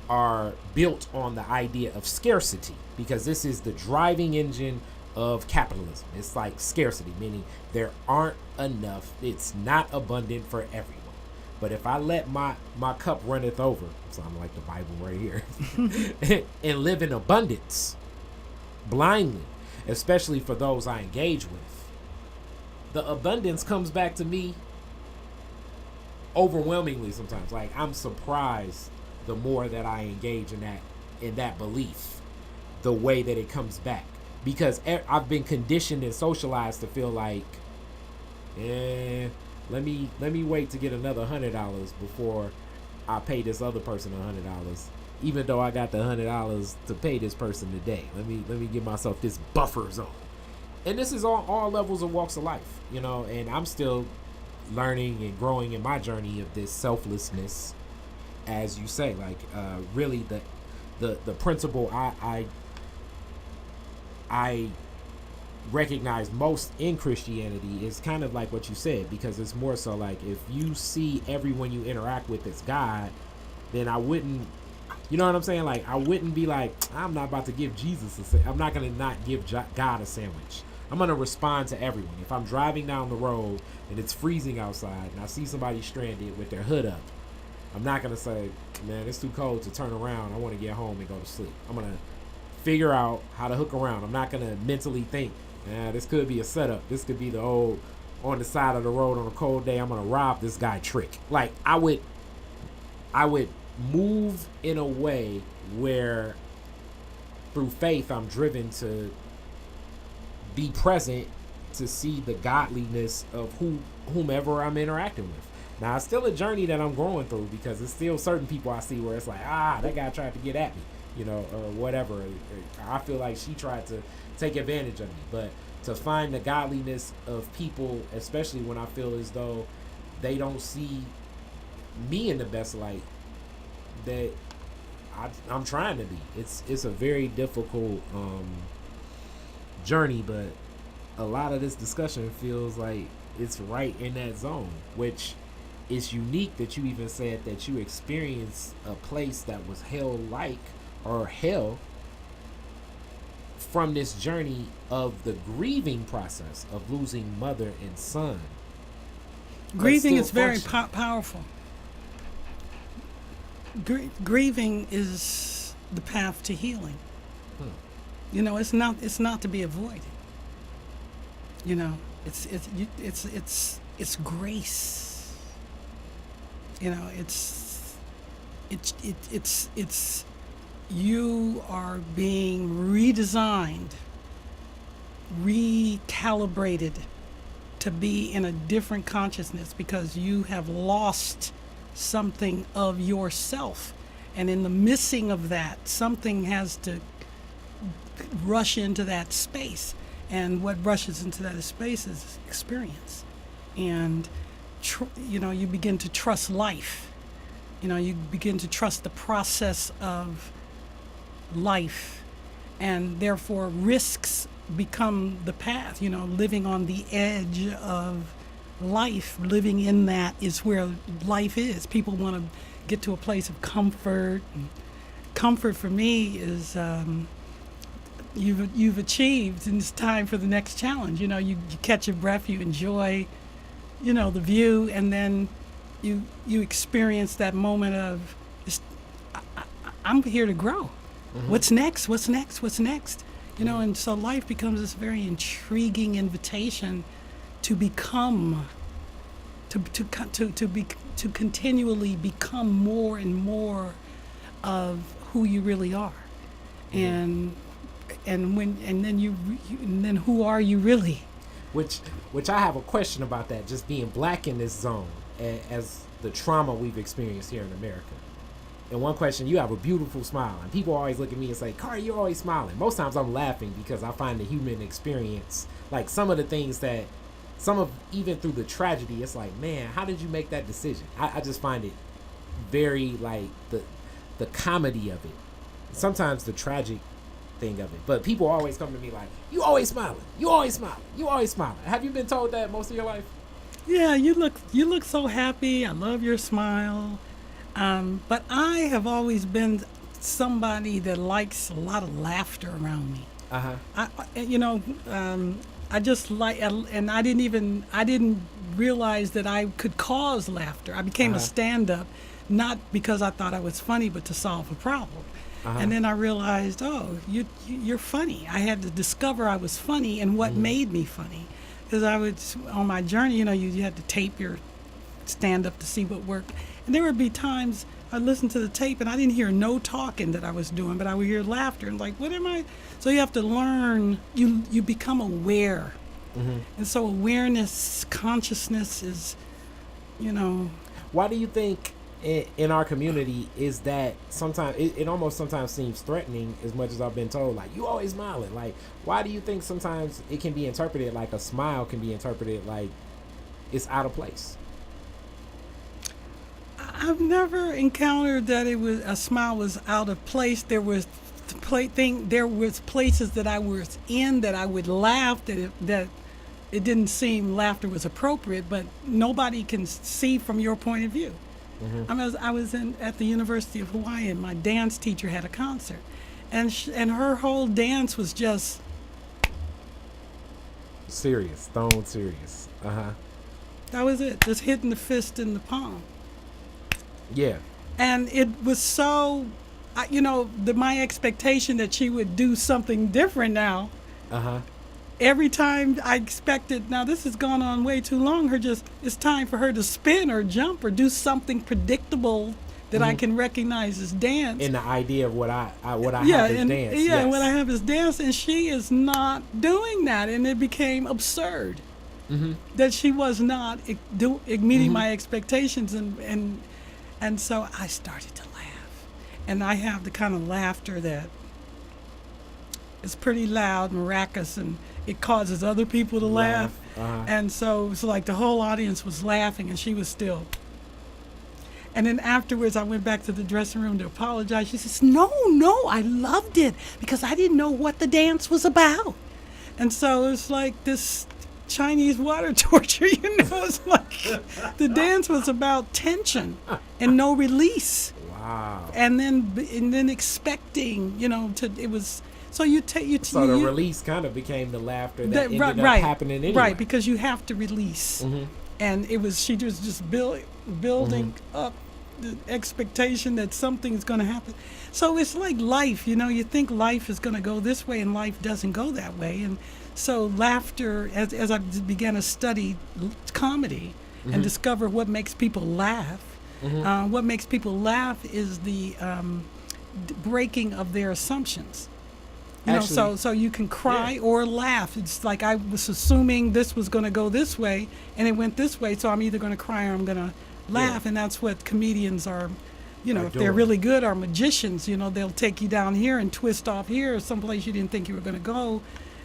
are built on the idea of scarcity, because this is the driving engine of capitalism. It's like scarcity, meaning there aren't enough, it's not abundant for everyone. But if I let my cup runneth over, so I'm like the Bible right here, and live in abundance blindly, especially for those I engage with, the abundance comes back to me overwhelmingly sometimes. Like, I'm surprised the more that I engage in that belief, the way that it comes back, because I've been conditioned and socialized to feel like, let me wait to get another $100 before I pay this other person $100, even though I got the $100 to pay this person today. Let me give myself this buffer zone. And this is all levels of walks of life, you know, and I'm still learning and growing in my journey of this selflessness, as you say. Like, really the principle I recognize most in Christianity is kind of like what you said, because it's more so like, if you see everyone you interact with as God, then I wouldn't, you know what I'm saying? Like, I wouldn't be like, I'm not about to give Jesus I'm not going to not give God a sandwich. I'm going to respond to everyone. If I'm driving down the road and it's freezing outside and I see somebody stranded with their hood up, I'm not going to say, man, it's too cold to turn around, I want to get home and go to sleep. I'm going to figure out how to hook around. I'm not going to mentally think, this could be a setup. This could be the old, on the side of the road on a cold day, I'm going to rob this guy trick. Like, I would move in a way where through faith I'm driven to be present, to see the godliness of whomever I'm interacting with. Now, it's still a journey that I'm going through, because it's still certain people I see where it's like, that guy tried to get at me, you know, or whatever. I feel like she tried to take advantage of me. But to find the godliness of people, especially when I feel as though they don't see me in the best light that I'm trying to be, it's a very difficult journey. But a lot of this discussion feels like it's right in that zone, which is unique that you even said that you experienced a place that was hell-like, or hell, from this journey of the grieving process of losing mother and son. Grieving is very powerful. Grieving is the path to healing. You know, it's not to be avoided. You know, it's grace. You know, it's you are being redesigned, recalibrated to be in a different consciousness, because you have lost something of yourself, and in the missing of that, something has to rush into that space, and what rushes into that space is experience. And you know, you begin to trust life. You know, you begin to trust the process of life, and therefore risks become the path. You know, living on the edge of life, living in that is where life is. People want to get to a place of comfort. And comfort for me is you've achieved, and it's time for the next challenge. You know, you catch your breath, you enjoy, you know, the view, and then you experience that moment of, I'm here to grow. Mm-hmm. What's next? What's next? What's next? You know, and so life becomes this very intriguing invitation to become, to continually become more and more of who you really are, and then who are you really? Which I have a question about that. Just being black in this zone, as the trauma we've experienced here in America, And one question, you have a beautiful smile. And people always look at me and say, Kari, you're always smiling. Most times I'm laughing because I find the human experience, like some of the things that, even through the tragedy, it's like, man, how did you make that decision? I just find it very, like, the comedy of it. Sometimes the tragic thing of it. But people always come to me like, you always smiling. You always smiling. You always smiling. Have you been told that most of your life? Yeah, you look so happy. I love your smile. But I have always been somebody that likes a lot of laughter around me. I just like, and I didn't realize that I could cause laughter. I became a stand-up, not because I thought I was funny, but to solve a problem. And then I realized, oh, you're funny. I had to discover I was funny and what made me funny. Because I was on my journey, you had to tape your stand-up to see what worked. And there would be times I'd listen to the tape and I didn't hear no talking that I was doing, but I would hear laughter and like, what am I? So you have to learn, you become aware. And so awareness, consciousness is, Why do you think in our community is that sometimes, it almost sometimes seems threatening as much as I've been told, like, you always smiling. Like, why do you think sometimes it can be interpreted like a smile can be interpreted like it's out of place? I've never encountered that a smile was out of place. There was places that I was in that I would laugh that it didn't seem laughter was appropriate, but nobody can see from your point of view. I was at the University of Hawaii, and my dance teacher had a concert, and her whole dance was just serious, stone serious. That was it, just hitting the fist in the palm. Yeah. And it was so, my expectation that she would do something different now. Every time I expected, now this has gone on way too long, it's time for her to spin or jump or do something predictable that I can recognize as dance. In the idea of what I have as dance. Yeah, what I have as dance, and she is not doing that, and it became absurd that she was not meeting my expectations, and so I started to laugh. And I have the kind of laughter that is pretty loud and raucous, and it causes other people to laugh. And so it's like the whole audience was laughing, and she was still. And then afterwards, I went back to the dressing room to apologize. She says, no, I loved it because I didn't know what the dance was about. And so it's like this Chinese water torture, it's like the dance was about tension and no release. Wow. And then expecting, it was, so the release kind of became the laughter that ended up happening anyway. Right, because you have to release. And she was just building up the expectation that something's going to happen. So it's like life, you think life is going to go this way, and life doesn't go that way. And so laughter, as I began to study comedy and discover what makes people laugh, what makes people laugh is the breaking of their assumptions. So you can cry or laugh. It's like I was assuming this was going to go this way, and it went this way, so I'm either going to cry or I'm going to laugh. And that's what comedians are, if they're really good, are magicians. They'll take you down here and twist off here, someplace you didn't think you were going to go.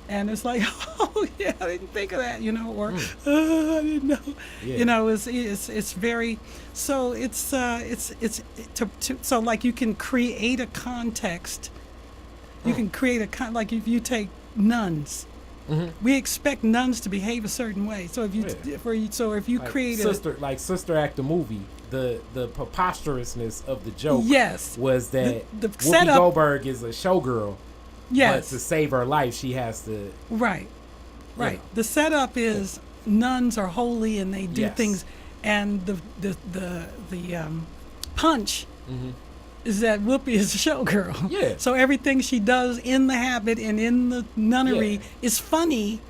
And it's like, oh, yeah, I didn't think of that, or, oh, I didn't know. Yeah. It's very, so so like you can create a context. You can create like if you take nuns, we expect nuns to behave a certain way. So if you like create Sister Act the movie, the preposterousness of the joke was that the Whoopi setup, Goldberg is a showgirl. But to save her life, she has to. Right. The setup is nuns are holy and they do things, and the punch is that Whoopi is a showgirl. Yeah. So everything she does in the habit and in the nunnery is funny,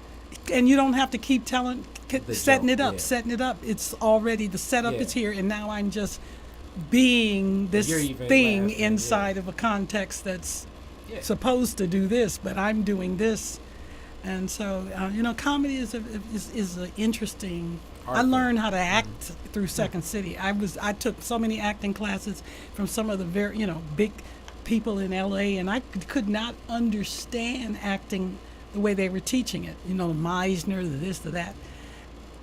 and you don't have to keep setting it up. It's already the setup is here, and now I'm just being this thing inside of a context that's supposed to do this, but I'm doing this. And so, comedy is a interesting. Art I form. learned how to act through Second City. I took so many acting classes from some of the very big people in L.A. and I could not understand acting the way they were teaching it. The Meisner, the this, the that,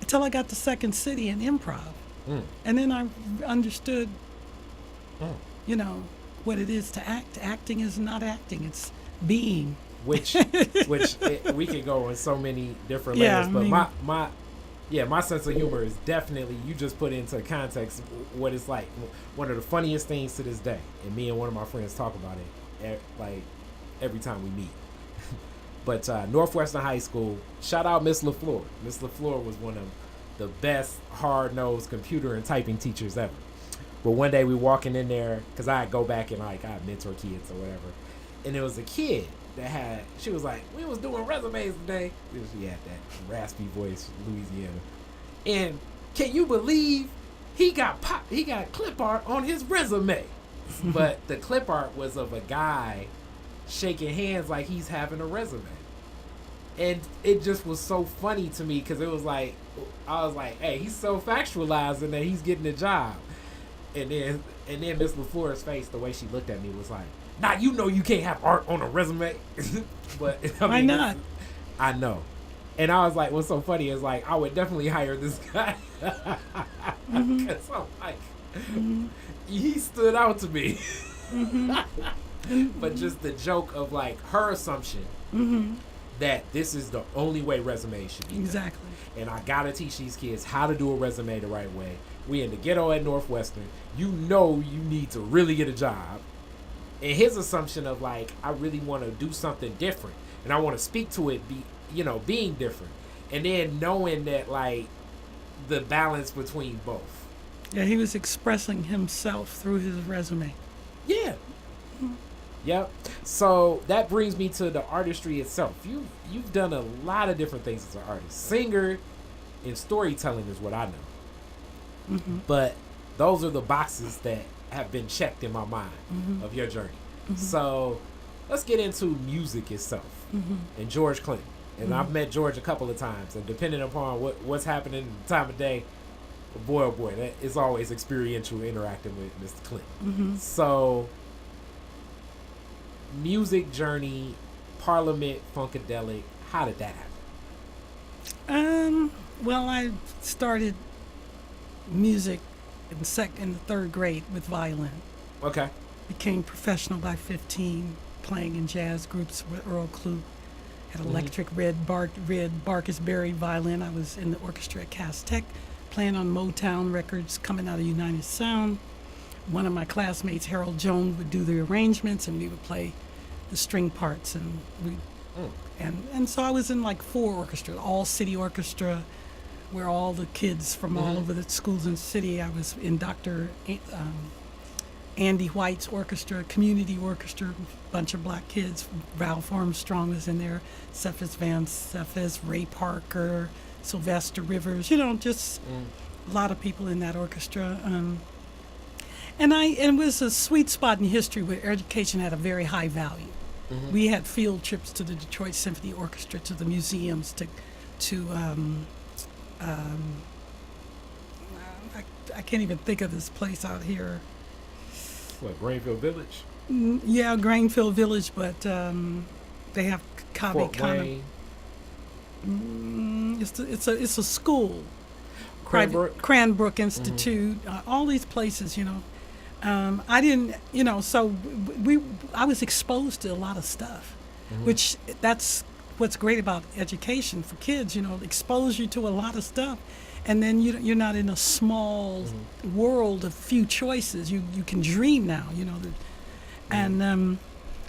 until I got to Second City and improv, and then I understood, what it is to act. Acting is not acting; it's being. Which we could go in so many different layers. But my sense of humor is definitely, you just put into context what it's like. One of the funniest things to this day, and me and one of my friends talk about it like every time we meet. But Northwestern High School, shout out Miss LaFleur. Miss LaFleur was one of the best hard-nosed computer and typing teachers ever. But one day we walking in there, because I go back and I mentor kids or whatever, and there was a kid that she was like, we was doing resumes today. She had that raspy voice, Louisiana. And can you believe he got clip art on his resume? But the clip art was of a guy shaking hands like he's having a resume. And it just was so funny to me, because it was like, I was like, hey, he's so factualizing that he's getting a job. And then Miss LaFleur's face, the way she looked at me was like, nah, you can't have art on a resume. But why not? I know. And I was like, what's so funny is like, I would definitely hire this guy. Because I'm like, he stood out to me. But just the joke of like her assumption that this is the only way resumes should be done. Exactly. And I gotta teach these kids how to do a resume the right way. We in the ghetto at Northwestern. You need to really get a job. And his assumption of like, I really want to do something different, and I want to speak to it being different, and then knowing that like the balance between both. Yeah, he was expressing himself through his resume. Yeah. Yep. So that brings me to the artistry itself. You've done a lot of different things as an artist. Singer and storytelling is what I know. But those are the boxes that have been checked in my mind of your journey. So let's get into music itself and George Clinton. And I've met George a couple of times, and depending upon what's happening the time of day, boy oh boy, that is always experiential interacting with Mr. Clinton. So music journey, Parliament, Funkadelic, how did that happen? Well, I started music in the third grade with violin. Okay. Became professional by 15, playing in jazz groups with Earl Klugh. Had electric red Barkus Berry violin. I was in the orchestra at Cass Tech, playing on Motown records coming out of United Sound. One of my classmates, Harold Jones, would do the arrangements, and we would play the string parts. And so I was in like 4 orchestras, all city orchestra, where all the kids from all over the schools in the city. I was in Dr. Andy White's orchestra, community orchestra, a bunch of black kids. Ralph Armstrong was in there, Cephas Van Cephas, Ray Parker, Sylvester Rivers, just a lot of people in that orchestra. And it was a sweet spot in history where education had a very high value. We had field trips to the Detroit Symphony Orchestra, to the museums, I can't even think of this place out here. What, Grainville Village? Yeah, Grainville Village, but they have Fort Wayne. It's a school. Cranbrook Institute. All these places, I didn't, so I was exposed to a lot of stuff, which that's what's great about education for kids, expose you to a lot of stuff. And then you're not in a small world of few choices. You can dream now, And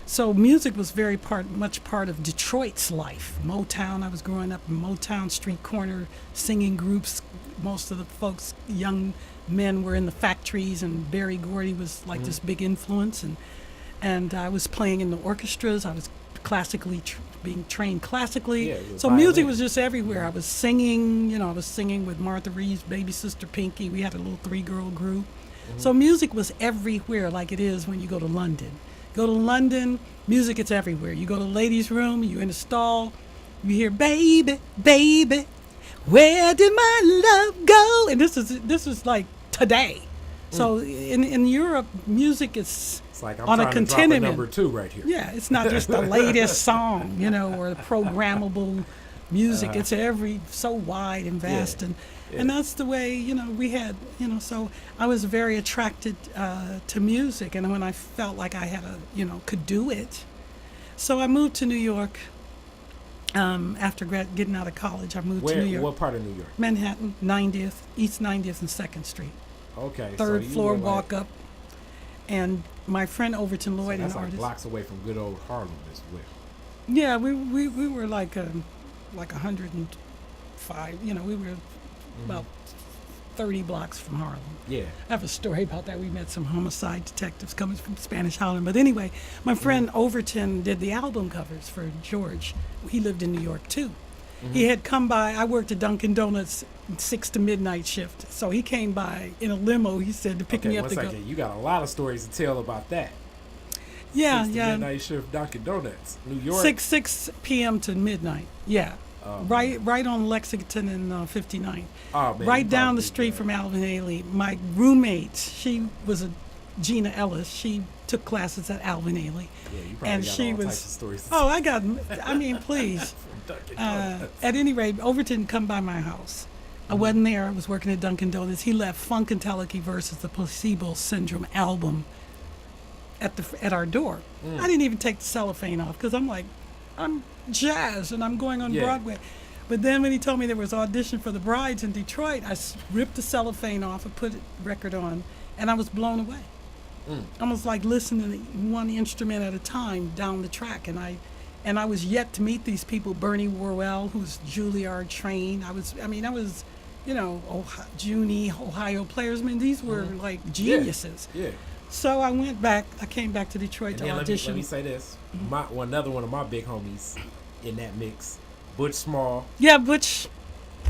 so music was much part of Detroit's life. Motown, I was growing up in Motown, street corner singing groups. Most of the folks, young men, were in the factories, and Berry Gordy was like this big influence. And I was playing in the orchestras. I was classically being trained classically. Yeah, so music was just everywhere. I was singing, I was singing with Martha Reeves' baby sister Pinky. We had a little 3-girl group. So music was everywhere, like it is when you go to London. Go to London, music is everywhere. You go to the ladies' room, you're in a stall, You hear, baby, baby, where did my love go? And this is like today. So in Europe, music is It's like I'm on a trying to drop a continuum. number 2 right here. Yeah, it's not just the latest song, or the programmable music. It's so wide and vast, and that's the way we had. So I was very attracted to music, and when I felt like I had could do it, so I moved to New York. After getting out of college, I moved to New York. What part of New York? Manhattan, 90th, East 90th and 2nd Street. Okay. Third so you floor were walk up. And my friend Overton Lloyd, so that's an like artist. blocks away from good old Harlem as well. Yeah, we were like 105. We were about 30 blocks from Harlem. Yeah. I have a story about that. We met some homicide detectives coming from Spanish Harlem. But anyway, my friend Overton did the album covers for George. He lived in New York too. He had come by. I worked at Dunkin' Donuts 6 to midnight shift. So he came by in a limo, he said, to pick me up to go. You got a lot of stories to tell about that. Yeah, 6 to yeah. midnight shift Dunkin' Donuts, New York. 6 p.m. to midnight. Yeah. Right on Lexington and 59. Oh, man, Right you down probably the street did. from Alvin Ailey. My roommate, she was Gina Ellis. She took classes at Alvin Ailey. Yeah, you probably And got she all was. types of stories to Oh, I mean, please. from Dunkin' Donuts. At any rate, Overton come by my house. I wasn't there. I was working at Dunkin' Donuts. He left Funkadelic versus the Placebo Syndrome album at our door. I didn't even take the cellophane off because I'm like, I'm jazz and I'm going on Broadway. But then when he told me there was audition for the Brides in Detroit, I ripped the cellophane off and put the record on, and I was blown away. I was like listening to one instrument at a time down the track, and I was yet to meet these people. Bernie Worrell, who's Juilliard trained. I was, Junie, Ohio players. I mean, these were like geniuses. Yeah. So I came back to Detroit to And then audition. let me say this. Another one of my big homies in that mix, Butch Small. Yeah, Butch.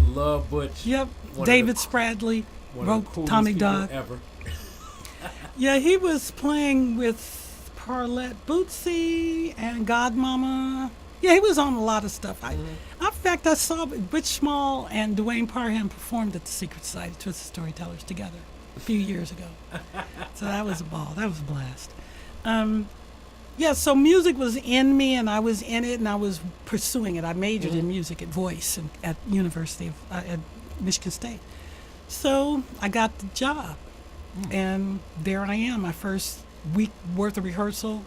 Love Butch. Yep. One David of the, Spradley one wrote of the coolest Tommy people Dog. ever. Yeah, he was playing with Parlette Bootsy and Godmama. Yeah, he was on a lot of stuff. In fact, I saw Butch Small and Dwayne Parham performed at the Secret Society Twisted Storytellers together a few years ago. So that was a ball. That was a blast. Yeah, so music was in me, and I was in it, and I was pursuing it. I majored in music at Voice and at at Michigan State. So I got the job, and there I am. My first week worth of rehearsal,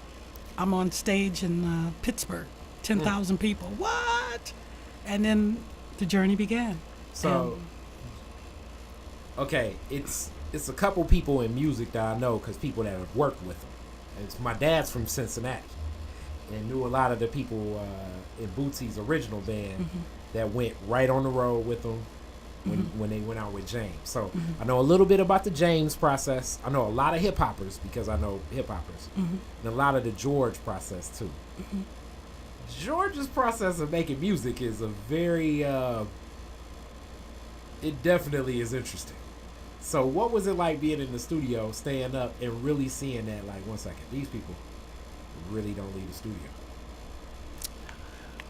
I'm on stage in Pittsburgh, 10,000 people. What? And then the journey began. So, okay, it's a couple people in music that I know because people that have worked with them. My dad's from Cincinnati and knew a lot of the people in Bootsy's original band that went right on the road with them when they went out with James. So I know a little bit about the James process. I know a lot of hip hoppers because I know hip hoppers, and a lot of the George process too. George's process of making music is a very it definitely is interesting. So what was it like being in the studio, staying up and really seeing that, like, one second, these people really don't leave the studio?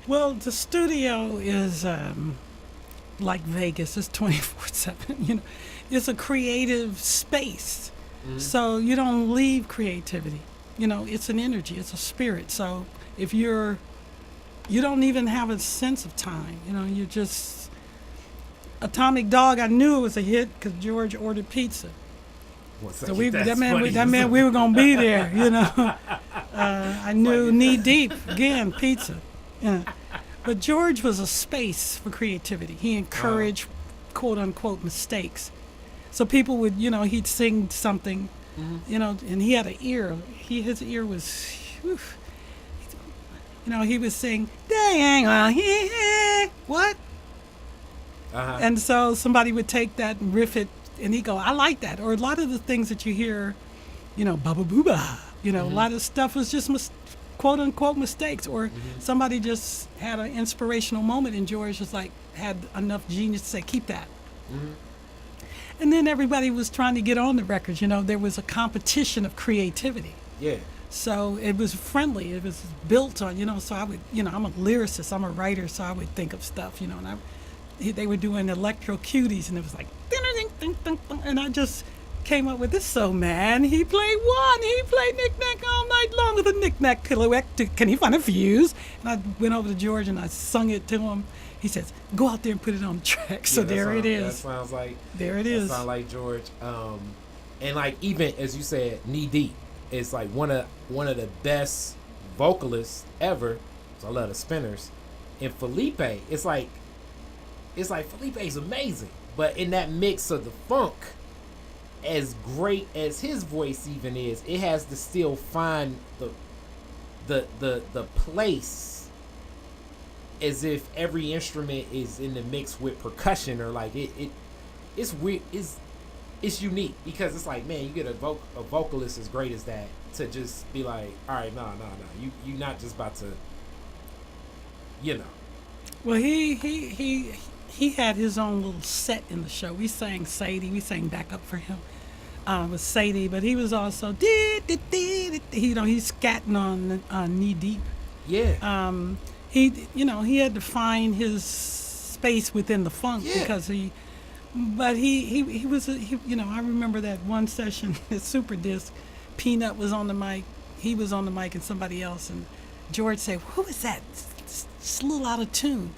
Well, the studio is like Vegas. It's 24/7. It's a creative space. So you don't leave creativity. It's an energy. It's a spirit. So if you don't even have a sense of time. You're just Atomic Dog. I knew it was a hit because George ordered pizza. So that meant we were gonna be there. I knew knee deep again pizza. Yeah. But George was a space for creativity. He encouraged quote unquote mistakes. So people would, he'd sing something, and he had an ear. His ear was, whew. He would sing, what? And so somebody would take that and riff it, and he'd go, I like that. Or a lot of the things that you hear, baba booba, a lot of stuff was just quote unquote mistakes. Or somebody just had an inspirational moment, and George was like, had enough genius to say, keep that. And then everybody was trying to get on the records. There was a competition of creativity. Yeah. So it was friendly. It was built on, so I would, I'm a lyricist, I'm a writer, so I would think of stuff, and they were doing electro cuties, and it was like, ding, ding, ding, ding, ding, and I just came up with this. So, man, he played knick-knack all night long with a knick-knack pirouette. Can he find a fuse? And I went over to George and I sung it to him. He says, go out there and put it on the track. So there it is. That sounds like, there it is. That sounds like George. And like, even as you said, Knee Deep is like one of the best vocalists ever. So I love the Spinners. And Felipe, it's like Felipe's amazing. But in that mix of the funk, as great as his voice even is, it has to still find the place, as if every instrument is in the mix with percussion, or like it's weird. It's unique, because it's like, man, you get a vocalist as great as that to just be like, all right, no, you're not just about to, Well, he had his own little set in the show. We sang Sadie. We sang backup for him with Sadie, but he was also he's scatting on Knee Deep. Yeah. He had to find his space within the funk, because he was I remember that one session at Super Disc, Peanut was on the mic, he was on the mic, and somebody else, and George said, "Who is that? It's a little out of tune."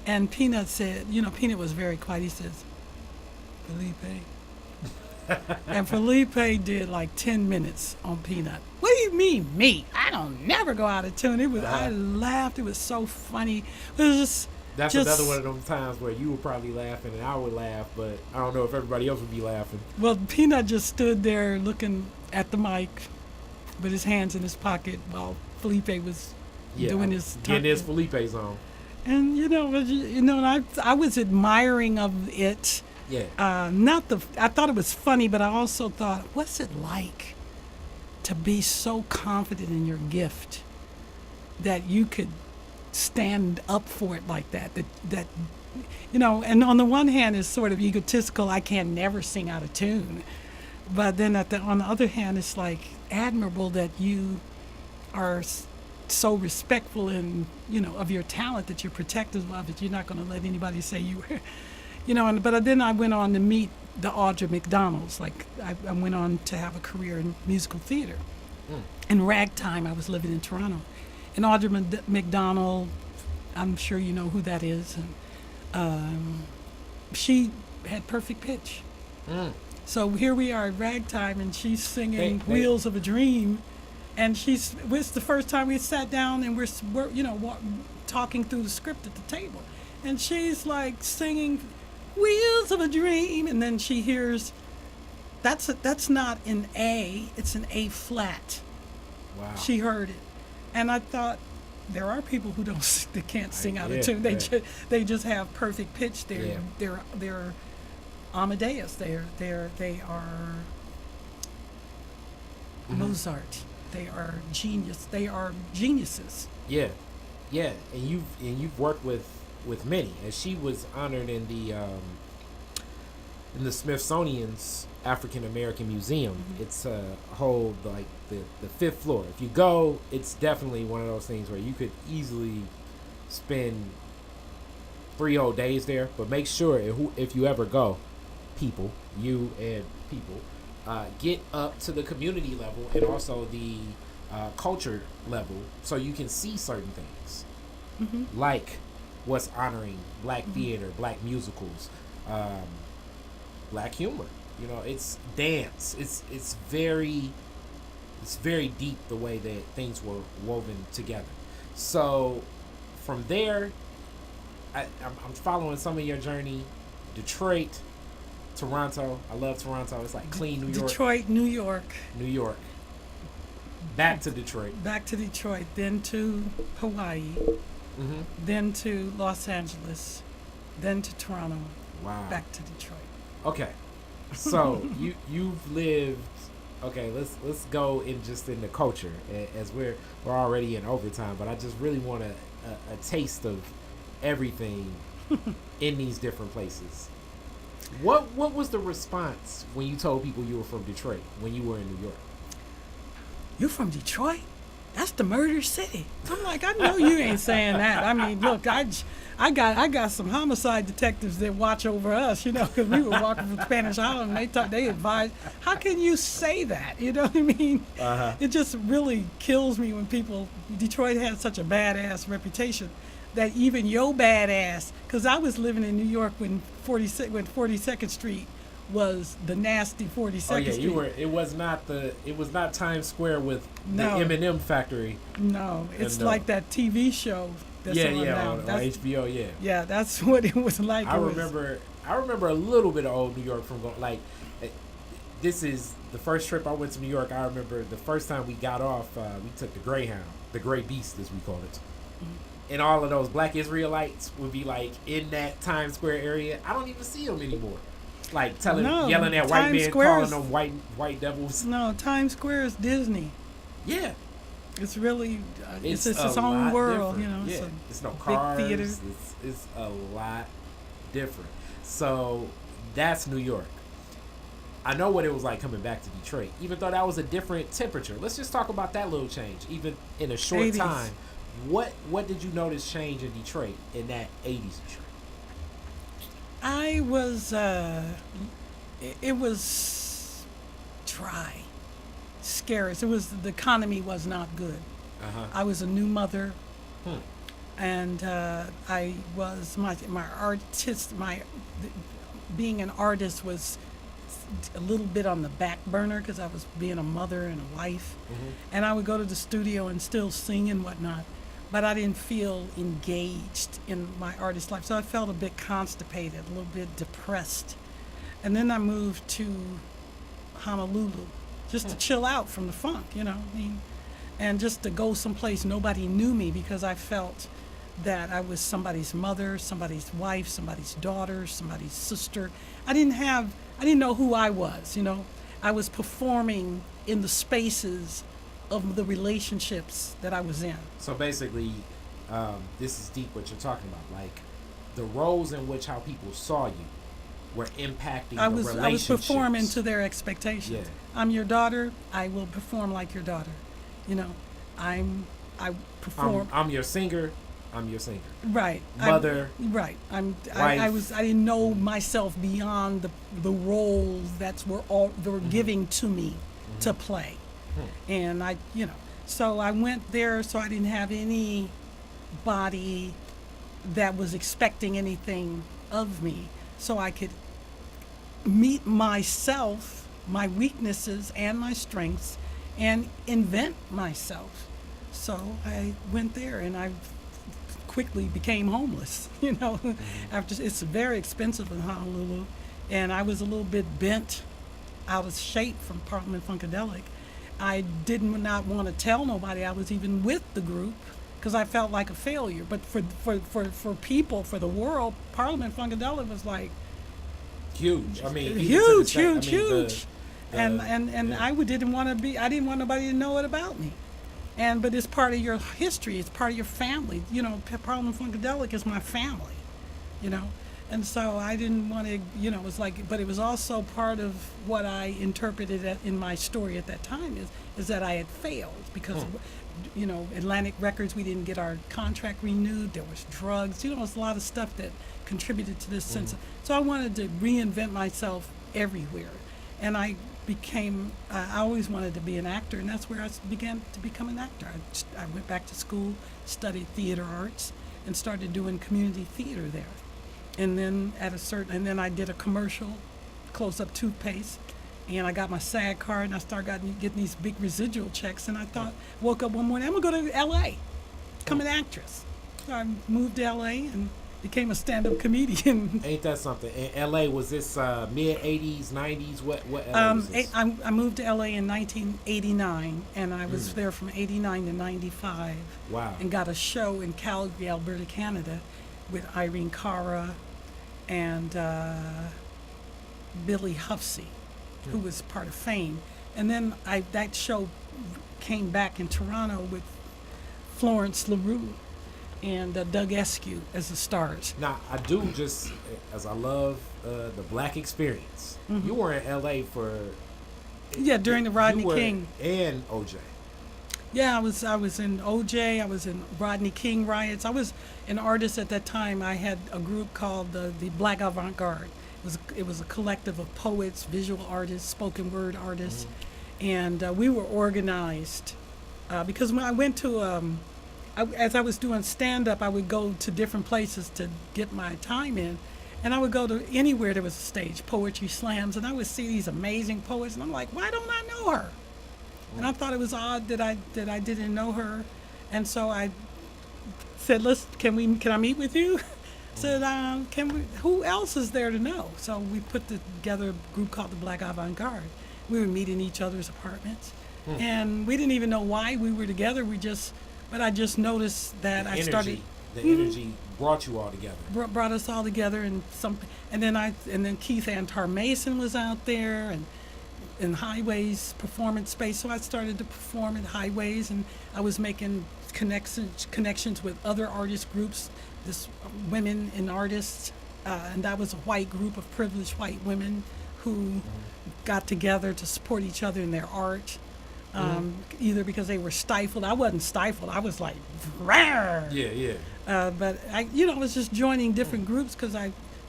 And Peanut said, Peanut was very quiet. He says, "Felipe." And Felipe did like 10 minutes on Peanut. What do you mean, me? I don't never go out of tune. I laughed. It was so funny. It was just. That's another one of those times where you were probably laughing and I would laugh, but I don't know if everybody else would be laughing. Well, Peanut just stood there looking at the mic with his hands in his pocket while Felipe was doing his getting his Felipe's on. And and I was admiring of it. Yeah. I thought it was funny, but I also thought, what's it like to be so confident in your gift that you could stand up for it like that? That and on the one hand it's sort of egotistical. I can never sing out of tune, but then on the other hand, it's like admirable that you are so respectful and of your talent, that you're protective of it. You're not going to let anybody say you were. But then I went on to meet the Audra McDonalds. Like I went on to have a career in musical theater. In ragtime, I was living in Toronto. And Audra McDonald, I'm sure you know who that is. And she had perfect pitch. So here we are at ragtime, and she's singing "Wheels of a Dream," and it's the first time we sat down and we're talking through the script at the table, and she's like singing "Wheels of a Dream," and then she hears that's not an A, it's an A flat. Wow. She heard it, and I thought, there are people who they can't sing out of tune. They just have perfect pitch. They're Amadeus. They are Mozart. They are genius. They are geniuses. Yeah, and you've worked with many, and she was honored in the Smithsonian's African American Museum. It's a whole the fifth floor. If you go, it's definitely one of those things where you could easily spend 3 whole days there. But make sure if you ever go, you get up to the community level and also the culture level, so you can see certain things, like what's honoring Black theater, Black musicals, Black humor. It's dance. It's very deep, the way that things were woven together. So from there, I'm following some of your journey. Detroit, Toronto. I love Toronto. It's like clean New York. Detroit, New York. Back to Detroit. Then to Hawaii. Then to Los Angeles. Then to Toronto. Wow. Back to Detroit. Okay. So you've lived. Okay, let's go in the culture, as we're already in overtime, but I just really want a taste of everything in these different places. What was the response when you told people you were from Detroit when you were in New York? "You from Detroit? That's the murder city." I'm like, "I know you ain't saying that. I mean, look, I got some homicide detectives that watch over us, because we were walking from Spanish Island, and they advised, how can you say that? You know what I mean? It just really kills me when Detroit has such a badass reputation that even your badass, because I was living in New York when 42nd Street was the nasty 42nd Oh yeah, Street. you were. It was not Times Square with the M&M factory. No, it's And, like that TV show that's on now. on HBO. Yeah. Yeah, that's what it was like. I remember a little bit of old New York from going this is the first trip I went to New York. I remember the first time we got off, we took the Greyhound, the Grey Beast as we call it. And all of those black Israelites would be like in that Times Square area. I don't even see them anymore. Like yelling at white men, calling them white devils. No, Times Square is Disney. Yeah. It's really, it's its a own lot world, different. Yeah. It's no big cars. theater. It's a lot different. So that's New York. I know what it was like coming back to Detroit, even though that was a different temperature. Let's just talk about that little change, even in a short 80s. time. What did you notice change in Detroit in that 80s Detroit? I was, it was dry, scarce. The economy was not good. I was a new mother, and I was being an artist was a little bit on the back burner because I was being a mother and a wife, and I would go to the studio and still sing and whatnot. But I didn't feel engaged in my artist life. So I felt a bit constipated, a little bit depressed. And then I moved to Honolulu just to chill out from the funk, and just to go someplace nobody knew me because I felt that I was somebody's mother, somebody's wife, somebody's daughter, somebody's sister. I didn't know who I was, I was performing in the spaces of the relationships that I was in. So basically, this is deep what you're talking about. Like the roles in which how people saw you were impacting the relationships. I was performing to their expectations. Yeah. I'm your daughter. I will perform like your daughter. I perform. I'm your singer. I'm your singer. Right. Mother. Right. Wife. I didn't know myself beyond the roles that were giving to me to play. And so I went there so I didn't have anybody that was expecting anything of me, so I could meet myself, my weaknesses and my strengths, and invent myself. So I went there and I quickly became homeless, after it's very expensive in Honolulu, and I was a little bit bent out of shape from Parliament Funkadelic. I did not want to tell nobody I was even with the group because I felt like a failure. But for people, for the world, Parliament Funkadelic was like huge. I mean, huge. I didn't want nobody to know it about me. But it's part of your history. It's part of your family. Parliament Funkadelic is my family. And so I didn't want to, it was like, but it was also part of what I interpreted in my story at that time is that I had failed because, Atlantic Records, we didn't get our contract renewed. There was drugs. There was a lot of stuff that contributed to this sense. So I wanted to reinvent myself everywhere. And I always wanted to be an actor, and that's where I began to become an actor. I went back to school, studied theater arts, and started doing community theater there. And then I did a commercial, close-up toothpaste, and I got my SAG card, and I started getting these big residual checks, and I woke up one morning, I'm going to go to L.A., become an actress. So I moved to L.A. and became a stand-up comedian. Ain't that something? In L.A., was this mid-'80s, 90s? What LA was this? I moved to L.A. in 1989, and I was there from 89 to 95. Wow. And got a show in Calgary, Alberta, Canada, with Irene Cara and Billy Huffsey, who was part of Fame. And then that show came back in Toronto with Florence LaRue and Doug Eskew as the stars. Now, I do just, as I love the black experience, you were in L.A. for... Yeah, during the Rodney King. And O.J. Yeah, I was in OJ. I was in Rodney King riots. I was an artist at that time. I had a group called the Black Avant-Garde. It was a collective of poets, visual artists, spoken word artists, and we were organized because when I went to as I was doing stand up, I would go to different places to get my time in. And I would go to anywhere there was a stage, poetry slams, and I would see these amazing poets, and I'm like, why don't I know her? And I thought it was odd that I didn't know her, and so I said, can I meet with you? Said, who else is there to know? So we put together a group called the Black Avant-Garde. We would meet in each other's apartments, and we didn't even know why we were together. But I just noticed that The I energy, started. The energy brought you all together. Brought us all together, and then Keith Antar Mason was out there, and in Highways performance space. So I started to perform at Highways, and I was making connections with other artist groups, women and artists, and that was a white group of privileged white women who got together to support each other in their art. Either because they were stifled. I wasn't stifled. I was like, rawr. Yeah. But I was just joining different groups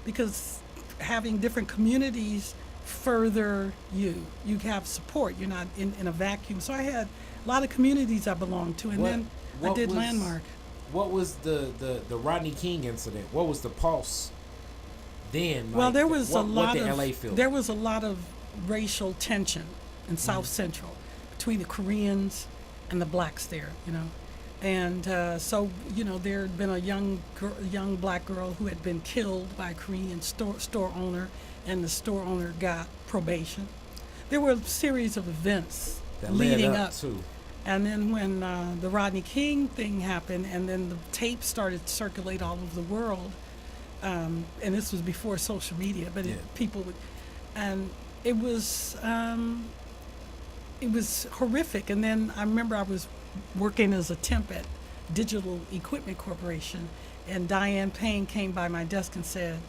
because having different communities further you have support. You're not in a vacuum. So I had a lot of communities I belonged to, and then I did Landmark. What was the Rodney King incident? What was the pulse then? Well, like, there was what did LA feel? there was a lot of racial tension in South Central between the Koreans and the blacks there, and so there had been a young black girl who had been killed by a Korean store owner, and the store owner got probation. There were a series of events that leading led up to. And then when the Rodney King thing happened, and then the tape started to circulate all over the world, and this was before social media, but people would, and it was horrific. And then I remember I was working as a temp at Digital Equipment Corporation, and Diane Payne came by my desk and said,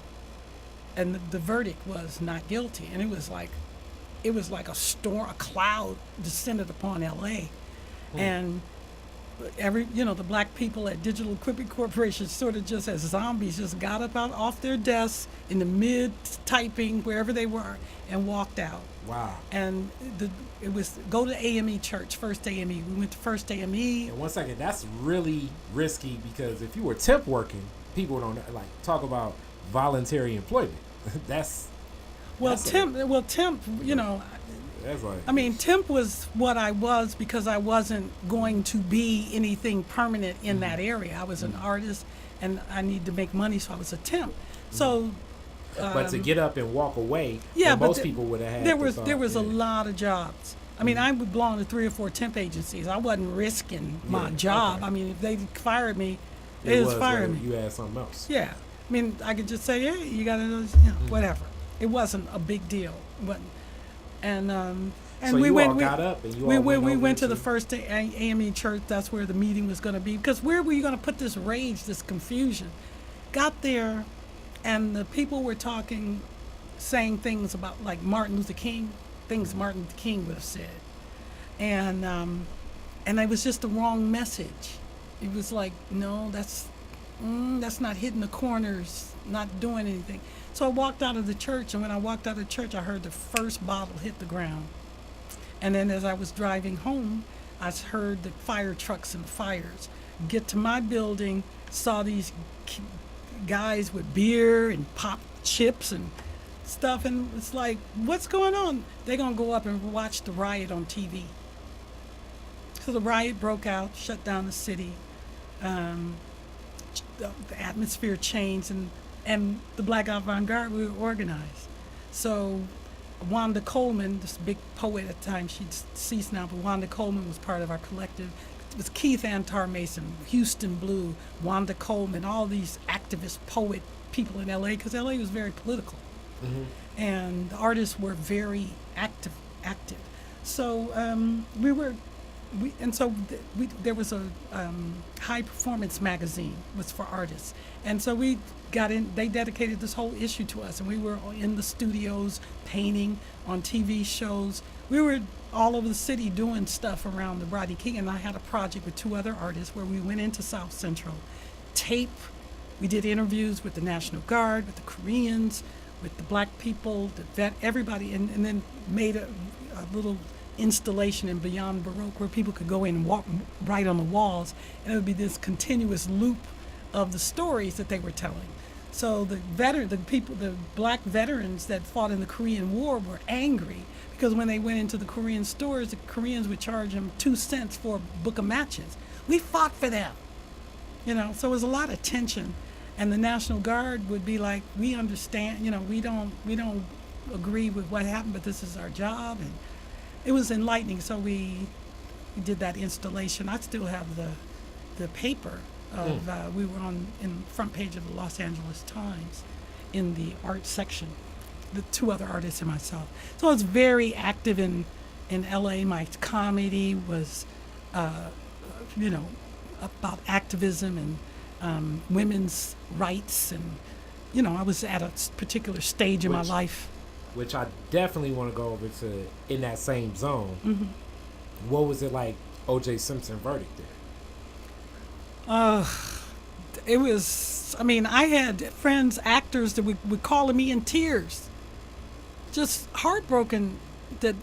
and the verdict was not guilty, and it was like a cloud descended upon LA. And the black people at Digital Equipment Corporation sort of just as zombies just got up off their desks in the mid-typing, wherever they were, and walked out. Wow. And it was go to AME Church, First AME. We went to First AME. And 1 second, that's really risky, because if you were temp working, people don't talk about voluntary employment. That's temp, that's like, I mean, temp was what I was because I wasn't going to be anything permanent in that area. I was an artist, and I needed to make money, so I was a temp. So, but to get up and walk away, most people would have had. There was a lot of jobs. I mean, I would belong to 3 or 4 temp agencies. I wasn't risking my job. Okay. I mean, if they fired me, they just fired me. You had something else. Yeah. I mean, I could just say, hey, you got to, whatever. It wasn't a big deal. And so we got up and we went to the First AME Church. That's where the meeting was going to be, because where were you going to put this rage, this confusion? Got there, and the people were saying things about like Martin Luther King, things Martin Luther King would have said, and it was just the wrong message. It was like, no, that's not hitting the corners, not doing anything. So I walked out of the church, and when I walked out of the church, I heard the first bottle hit the ground. And then as I was driving home, I heard the fire trucks and fires. Get to my building, saw these guys with beer and pop chips and stuff, and it's like, what's going on? They're going to go up and watch the riot on TV. So the riot broke out, shut down the city. The atmosphere changed, and the Black Avant-Garde, we were organized. So Wanda Coleman, this big poet at the time, she's deceased now, but Wanda Coleman was part of our collective. It was Keith Antar Mason, Houston Blue, Wanda Coleman, all these activist poet people in LA, because LA was very political. And the artists were very active. So there was a high performance magazine was for artists, and so we got in. They dedicated this whole issue to us, and we were in the studios painting on TV shows. We were all over the city doing stuff around the Rodney King. And I had a project with 2 other artists where we went into South Central, we did interviews with the National Guard, with the Koreans, with the black people, the vet, everybody, and then made a little installation in Beyond Baroque where people could go in and walk right on the walls, and it would be this continuous loop of the stories that they were telling. So the black veterans that fought in the Korean War were angry because when they went into the Korean stores, the Koreans would charge them 2 cents for a book of matches. We fought for them, so it was a lot of tension. And the National Guard would be like, we understand, we don't agree with what happened, but this is our job. And it was enlightening. So we did that installation. I still have the paper of, we were in the front page of the Los Angeles Times in the art section, the 2 other artists and myself. So I was very active in LA. My comedy was, about activism and women's rights, and I was at a particular stage in my life. Which I definitely want to go over to in that same zone. Mm-hmm. What was it like, O.J. Simpson verdict there? It was, I had friends, actors that would call me in tears, just heartbroken that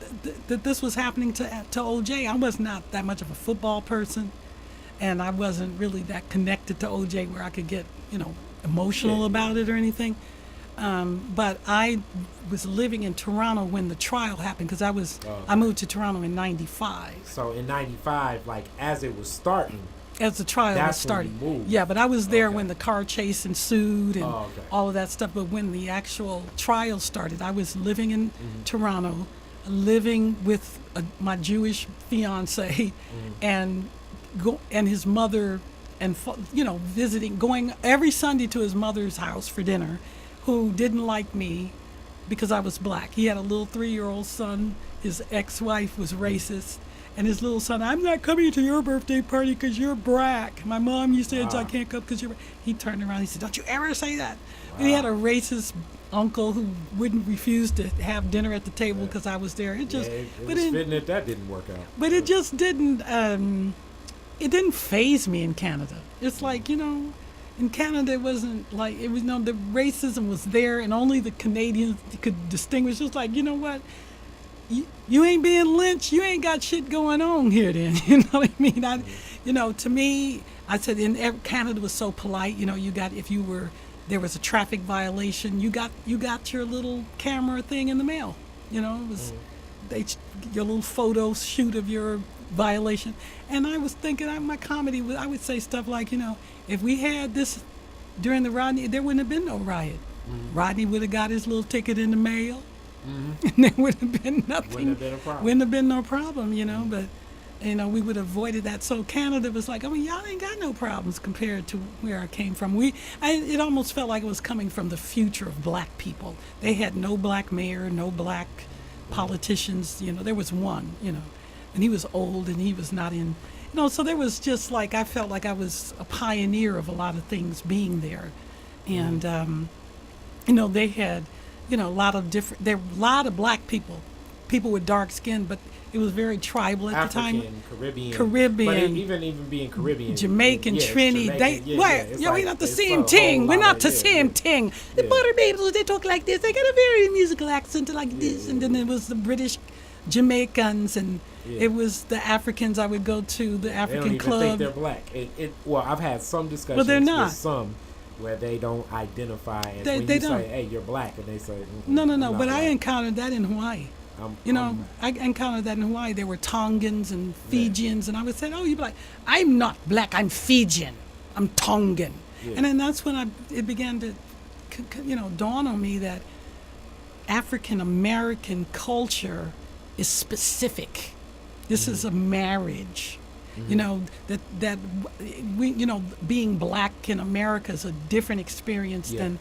this was happening to O.J. I was not that much of a football person. And I wasn't really that connected to OJ where I could get, emotional about it or anything. But I was living in Toronto when the trial happened because I moved to Toronto in 95. So in 95, like as it was starting. As the trial was starting. When you moved. Yeah, but I was there when the car chase ensued and all of that stuff. But when the actual trial started, I was living in Toronto, living with my Jewish fiance and his mother, and visiting, going every Sunday to his mother's house for dinner, who didn't like me because I was black. He had a little 3-year-old son. His ex-wife was racist, and his little son, I'm not coming to your birthday party because you're black. My mom used to say I can't come because you're black. He turned around, he said, don't you ever say that. And he had a racist uncle who wouldn't refuse to have dinner at the table because I was there. It just, it was fitting that didn't work out. But it just didn't. It didn't faze me in Canada. It's like, in Canada it wasn't like, it was, the racism was there and only the Canadians could distinguish. It was like, you know what? You ain't being lynched. You ain't got shit going on here then. You know what I mean? To me, I said Canada was so polite. You got, there was a traffic violation, you got your little camera thing in the mail. It was, your little photo shoot of your violation. And I was thinking, my comedy, I would say stuff like, if we had this during the Rodney, there wouldn't have been no riot. Rodney would have got his little ticket in the mail, and there would have been nothing. Wouldn't have been a problem. Wouldn't have been no problem, but, we would have avoided that. So Canada was like, y'all ain't got no problems compared to where I came from. It almost felt like it was coming from the future of black people. They had no black mayor, no black politicians, there was one, and he was old and he was not in, so there was just like, I felt like I was a pioneer of a lot of things being there. And, they had, a lot of there were a lot of black people with dark skin, but it was very tribal at African, the time. Caribbean. But even being Caribbean. Jamaican, Trini. We're not the same thing. We're not the same thing. The Barbados, they talk like this. They got a very musical accent like this. And then there was the British Jamaicans, and it was the Africans I would go to, the African club. They don't even think they're black. I've had some discussions with some where they don't identify as when you say, hey, you're black, and they say, no. But black. I encountered that in Hawaii. I encountered that in Hawaii. There were Tongans and Fijians, and I would say, you'd be like, I'm not black, I'm Fijian, I'm Tongan. Yeah. And then that's when it began to, dawn on me that African American culture is specific. This is a marriage. That we, being black in America is a different experience than,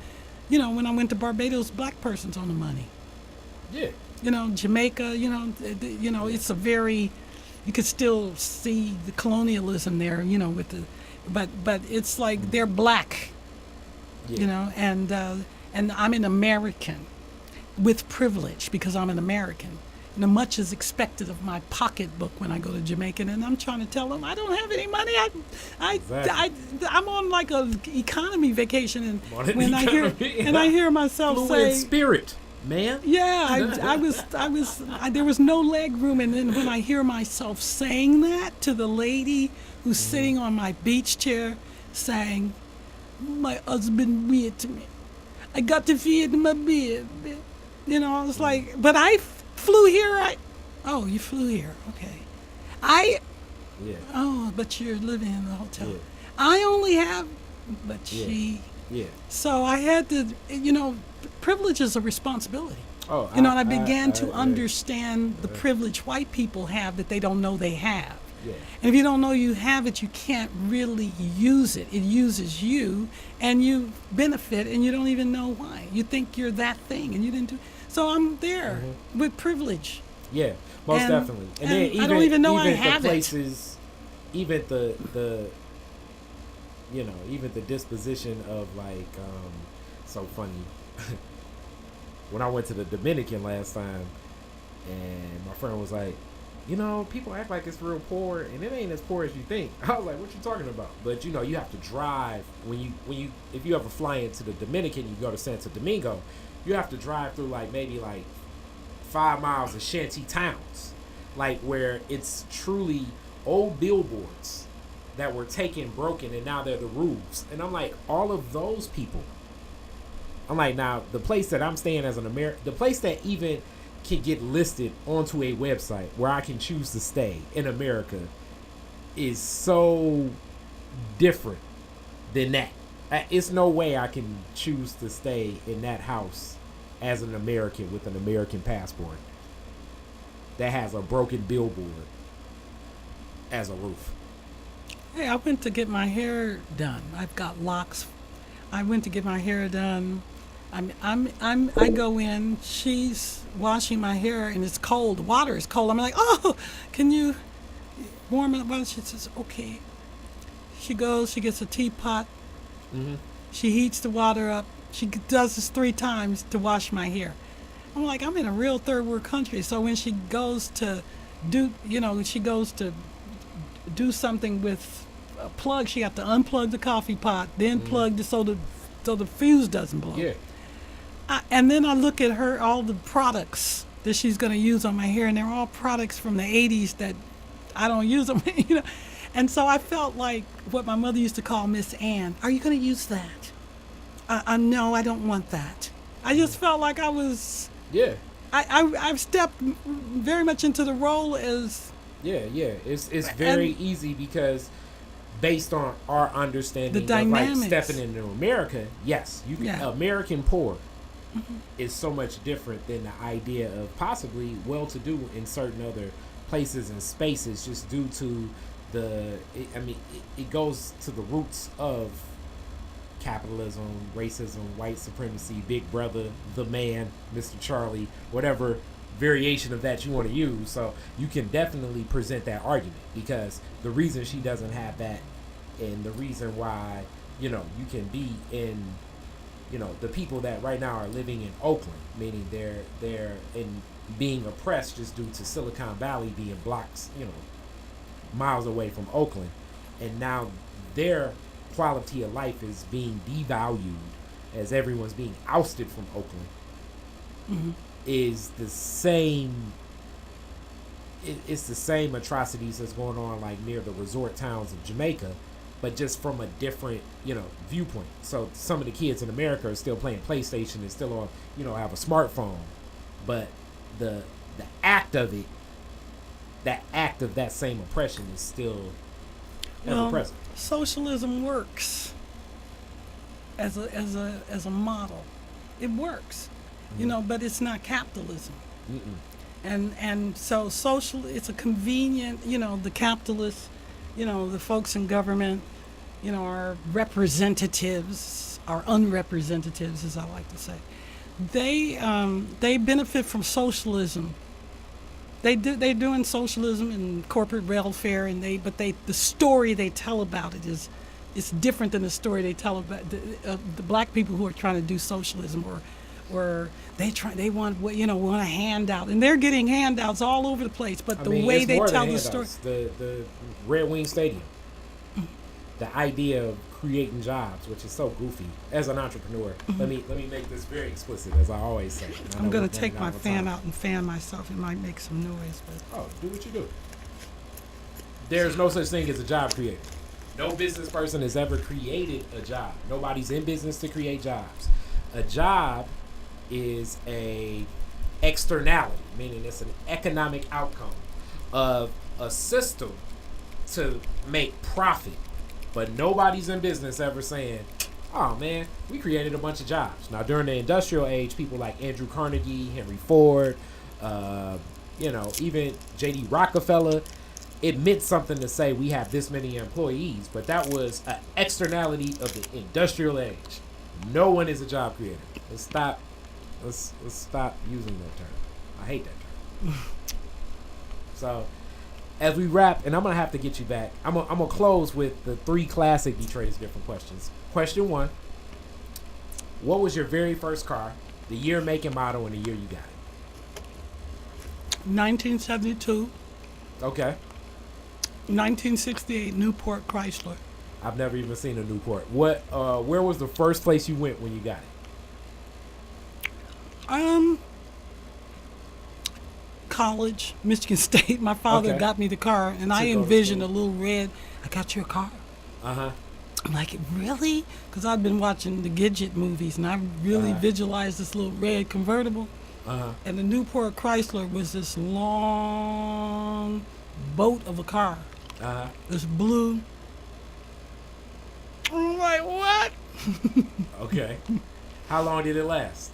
when I went to Barbados, black person's on the money. Yeah. Jamaica, it's a very, you could still see the colonialism there, with the, but it's like they're black, and I'm an American with privilege because I'm an American. much is expected of my pocketbook when I go to Jamaica, and I'm trying to tell them I don't have any money. I'm on like a economy vacation, and when I hear myself Fluid say, spirit, man. yeah, there was no leg room, and then when I hear myself saying that to the lady who's sitting on my beach chair, saying, "My husband beat me. I got to feed my baby." You know, I was like, but I flew here. Oh, you flew here. Okay. Yeah. Oh, but you're living in the hotel. Yeah. I only have, but she. Yeah. So I had to, privilege is a responsibility. Oh, And I began to agree. understand the privilege white people have that they don't know they have. Yeah. And if you don't know you have it, you can't really use it. It uses you, and you benefit, and you don't even know why. You think you're that thing, and you didn't do. So I'm there with privilege. Yeah, most And- definitely. And and then even, I don't even know I even have the it. places, even the even the disposition of like, so funny. When I went to the Dominican last time, and my friend was like, people act like it's real poor, and it ain't as poor as you think. I was like, what you talking about? But you have to drive if you ever fly into the Dominican, you go to Santo Domingo, you have to drive through maybe 5 miles of shanty towns, where it's truly old billboards that were taken, broken, and now they're the roofs. And I'm like, all of those people. I'm like, now the place that I'm staying as an American, the place that even can get listed onto a website where I can choose to stay in America is so different than that. It's no way I can choose to stay in that house as an American with an American passport that has a broken billboard as a roof. Hey, I went to get my hair done. I've got locks. I went to get my hair done. I go in. She's washing my hair, and it's cold. The water is cold. I'm like, oh, can you warm it up? She says, okay. She goes. She gets a teapot. Mm-hmm. She heats the water up. She does this 3 times to wash my hair. I'm like, I'm in a real third world country. So when she goes to do something with a plug, she got to unplug the coffee pot, then plug so the fuse doesn't blow. Yeah. And then I look at all the products that she's going to use on my hair, and they're all products from the 80s that I don't use them, And so I felt like what my mother used to call Miss Ann. Are you going to use that? No, I don't want that. I just felt like I was. Yeah. I've stepped very much into the role as. Yeah. It's very easy because based on our understanding The of dynamics. stepping into America, yes, you can, American poor is so much different than the idea of possibly well-to-do in certain other places and spaces, just due to it goes to the roots of capitalism, racism, white supremacy, Big Brother, the man, Mr. Charlie, whatever variation of that you want to use. So you can definitely present that argument, because the reason she doesn't have that, and the reason why you can be in the people that right now are living in Oakland, meaning they're in being oppressed just due to Silicon Valley being blocks miles away from Oakland, and now their quality of life is being devalued as everyone's being ousted from Oakland. Is the same. It's the same atrocities that's going on near the resort towns of Jamaica, but just from a different viewpoint. So some of the kids in America are still playing PlayStation and still on have a smartphone, but the act of it, that same oppression is still ever present. Socialism works as a model. It works, but it's not capitalism. And so it's a convenient, the capitalists, the folks in government, our representatives, our unrepresentatives, as I like to say, they benefit from socialism. They're doing socialism and corporate welfare, but the story they tell about it is different than the story they tell about the black people who are trying to do socialism or they want want a handout, and they're getting handouts all over the place. But the way it's they more tell than the story, handouts. The Red Wing Stadium, the idea of creating jobs, which is so goofy. As an entrepreneur, let me make this very explicit, as I always say. I'm going to take my fan out and fan myself. It might make some noise, but do what you do. There's no such thing as a job creator. No business person has ever created a job. Nobody's in business to create jobs. A job is a externality, meaning it's an economic outcome of a system to make profit. But nobody's in business ever saying, oh man, we created a bunch of jobs. Now during the industrial age, people like Andrew Carnegie, Henry Ford, even J.D. Rockefeller, it meant something to say we have this many employees, but that was an externality of the industrial age. No one is a job creator. Let's stop using that term. I hate that term. So, as we wrap, and I'm gonna have to get you back. I'm gonna close with the 3 classic Detroit's different questions. Question 1: what was your very first car? The year, make, and model, and the year you got it. 1972. Okay. 1968 Newport Chrysler. I've never even seen a Newport. Where was the first place you went when you got it? College, Michigan State. My father got me the car, and I envisioned a little red. I got you a car. I'm like, really? Because I've been watching the Gidget movies, and I really visualized this little red convertible. And the Newport Chrysler was this long boat of a car. This blue. I'm like, what? Okay. How long did it last?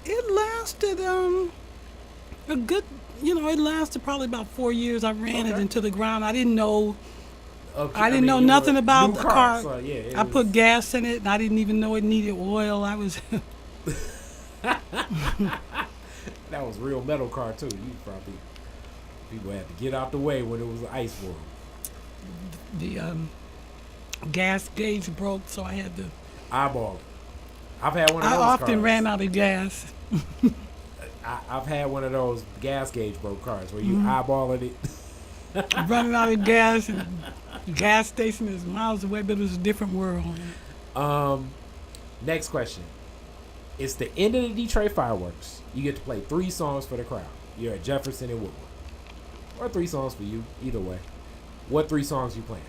It lasted a good, it lasted probably about 4 years. I ran it into the ground. I didn't know. Okay. I didn't know nothing about the car. So, I put gas in it, and I didn't even know it needed oil. I was. That was real metal car too. People had to get out the way when it was an ice world. The gas gauge broke, so I had to eyeball it. I've had one of those I often cars. ran out of gas. I've had one of those gas gauge broke cars where you eyeballing it. Running out of gas, and the gas station is miles away, but it was a different world. Next question. It's the end of the Detroit fireworks. You get to play 3 songs for the crowd. You're at Jefferson and Woodward. Or 3 songs for you, either way. What 3 songs you playing?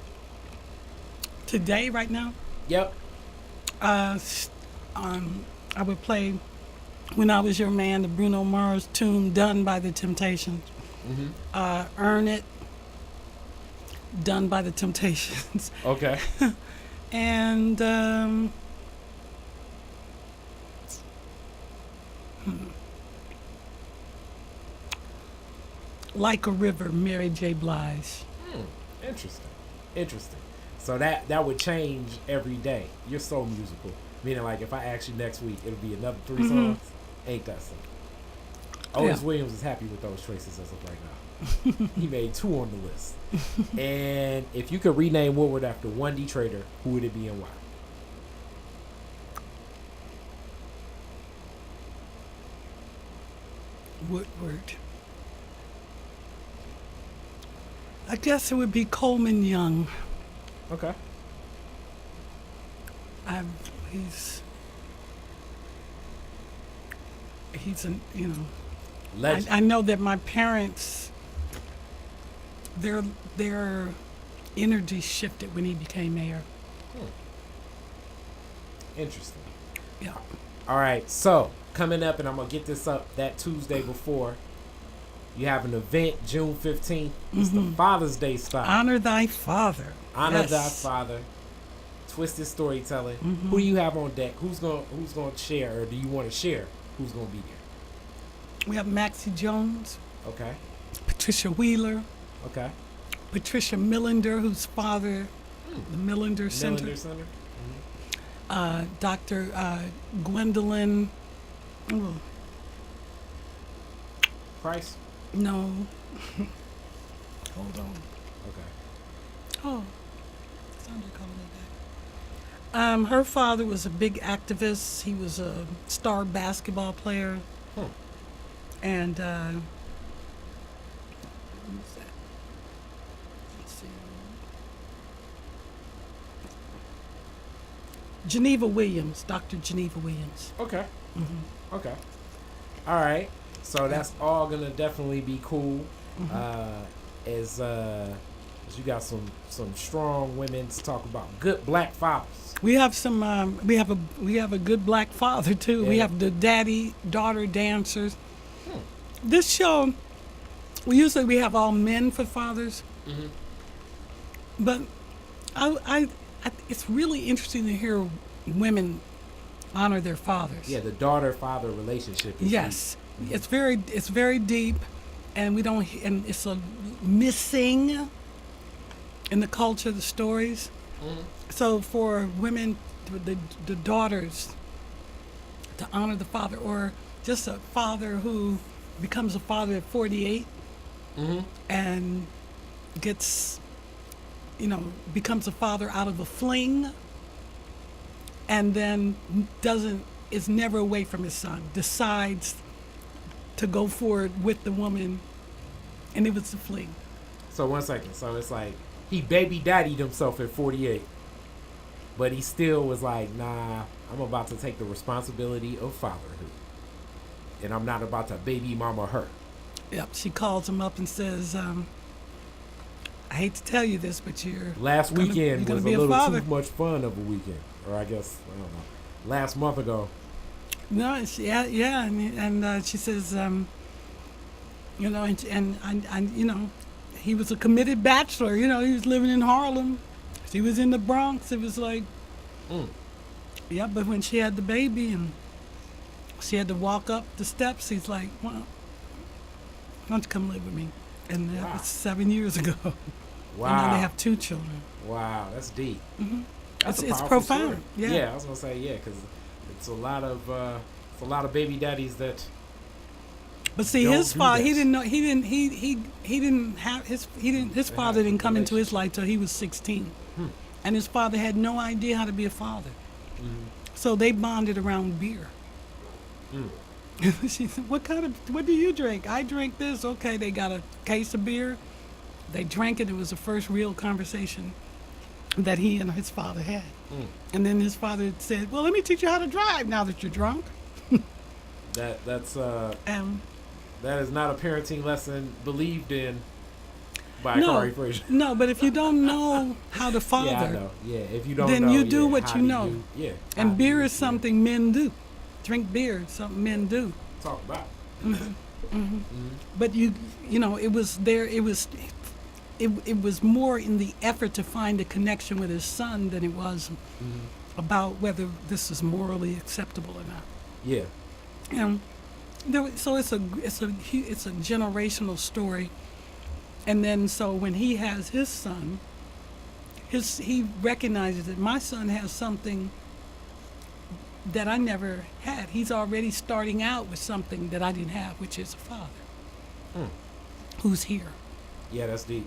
Today, right now? Yep. I would play When I Was Your Man, the Bruno Mars tune, Done by the Temptations. Earn It, Done by the Temptations. Okay. And Like a River, Mary J. Blige. Interesting. So that would change every day. You're so musical. Meaning, like, if I ask you next week, it'll be another 3 songs. Ain't that something? Otis Williams is happy with those choices as of right now. He made 2 on the list. And if you could rename Woodward after one Detroiter, who would it be and why? Woodward. I guess it would be Coleman Young. Okay. He's an, Legend. I know that my parents, their energy shifted when he became mayor. Interesting. Yeah. All right, so coming up, and I'm going to get this up that Tuesday before, you have an event June 15th. It's the Father's Day style. Honor thy father. Honor thy father. Twisted storytelling. Who do you have on deck? Who's going to share, or do you want to share who's going to be there? We have Maxie Jones. Okay. Patricia Wheeler. Okay. Patricia Millender, whose father, the Millender Center. Millender Center. Dr. Gwendolyn. Price? No. Hold on. Okay. Oh. Sandra called me back. Her father was a big activist. He was a star basketball player. And who's that? Let's see. Geneva Williams, Dr. Geneva Williams. Okay. Okay. All right. So that's all gonna definitely be cool. As you got some strong women to talk about good black fathers. We have some. We have a good black father too. Yeah. We have the daddy-daughter dancers. This show, we have all men for fathers, but I it's really interesting to hear women honor their fathers. Yeah, the daughter-father relationship. Is Yes, it's very deep, and it's a missing in the culture, the stories. So for women, the daughters, to honor the father, or just a father who becomes a father at 48 and becomes a father out of a fling, and then is never away from his son, decides to go forward with the woman, and it was a fling. So 1 second. So it's like he baby daddied himself at 48, but he still was like, nah, I'm about to take the responsibility of fatherhood, and I'm not about to baby mama her. Yep, she calls him up and says, I hate to tell you this, but Last weekend was a little father. too much fun of a weekend, or I guess I don't know. Last month ago. No, and she says, and he was a committed bachelor. He was living in Harlem. She was in the Bronx. It was like, yeah. But when she had the baby and she had to walk up the steps, he's like, well, why don't you come live with me? And that was 7 years ago. Wow. And now they have 2 children. Wow, that's deep. That's It's a powerful profound. story. Yeah. I was gonna say because it's a lot of baby daddies that. But see, Don't his do father, this. he didn't know. His father didn't come into his life till he was 16, and his father had no idea how to be a father. So they bonded around beer. She said, "What do you drink?" "I drink this." Okay, they got a case of beer. They drank it. It was the first real conversation that he and his father had. And then his father said, "Well, let me teach you how to drive now that you're drunk." That is not a parenting lesson believed in by No, Kari Frazier. no, but if you don't know how to father, Yeah, I know. Yeah, if you don't then know, you do yeah, what how you do know. Yeah. how And do beer you- is something men do. Drink beer is something men do. Talk about. But it was there. It was more in the effort to find a connection with his son than it was about whether this is morally acceptable or not. Yeah. And so it's a generational story. And then so when he has his son, he recognizes that my son has something that I never had. He's already starting out with something that I didn't have, which is a father who's here. Yeah, that's deep.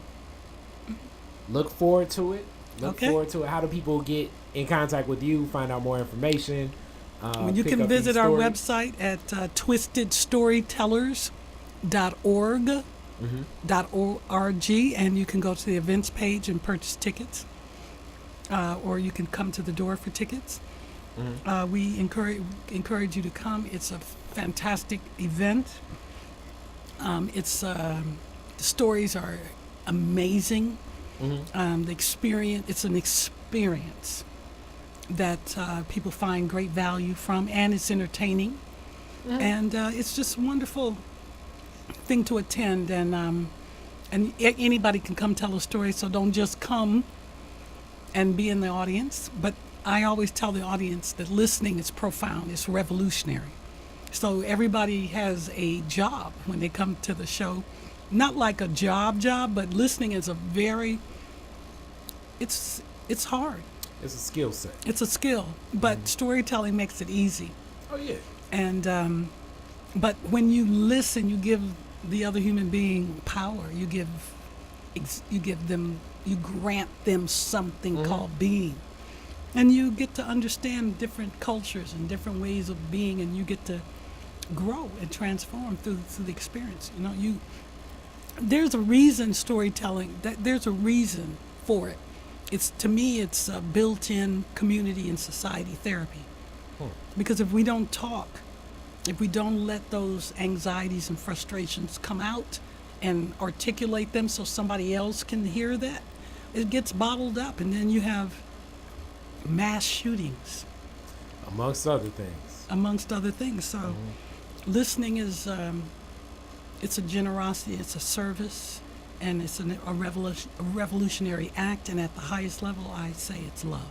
Look forward to it. Okay. Forward to it. How do people get in contact with you, find out more information? You pick can up visit these our stories? website at twistedstorytellers.org, and you can go to the events page and purchase tickets, or you can come to the door for tickets. We encourage you to come. It's a fantastic event. The stories are amazing. The experience, it's an experience that people find great value from, and it's entertaining. And it's just a wonderful thing to attend. And anybody can come tell a story, so don't just come and be in the audience. But I always tell the audience that listening is profound, it's revolutionary. So everybody has a job when they come to the show. Not like a job, but listening is it's hard. It's a skill set. It's a skill, but storytelling makes it easy. Oh, yeah. And but when you listen, you give the other human being power. You give you grant them something called being. And you get to understand different cultures and different ways of being, and you get to grow and transform through the experience. There's a reason there's a reason for it. To me, it's a built-in community and society therapy. Because if we don't talk, if we don't let those anxieties and frustrations come out and articulate them so somebody else can hear that, it gets bottled up, and then you have mass shootings. Amongst other things. So listening is, it's a generosity, it's a service, and it's a revolutionary act, and at the highest level, I say it's love.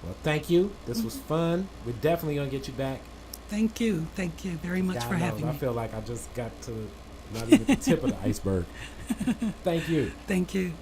Well, thank you. This was fun. We're definitely going to get you back. Thank you very much for having me. I feel like I just got to not even the tip of the iceberg. Thank you. Thank you.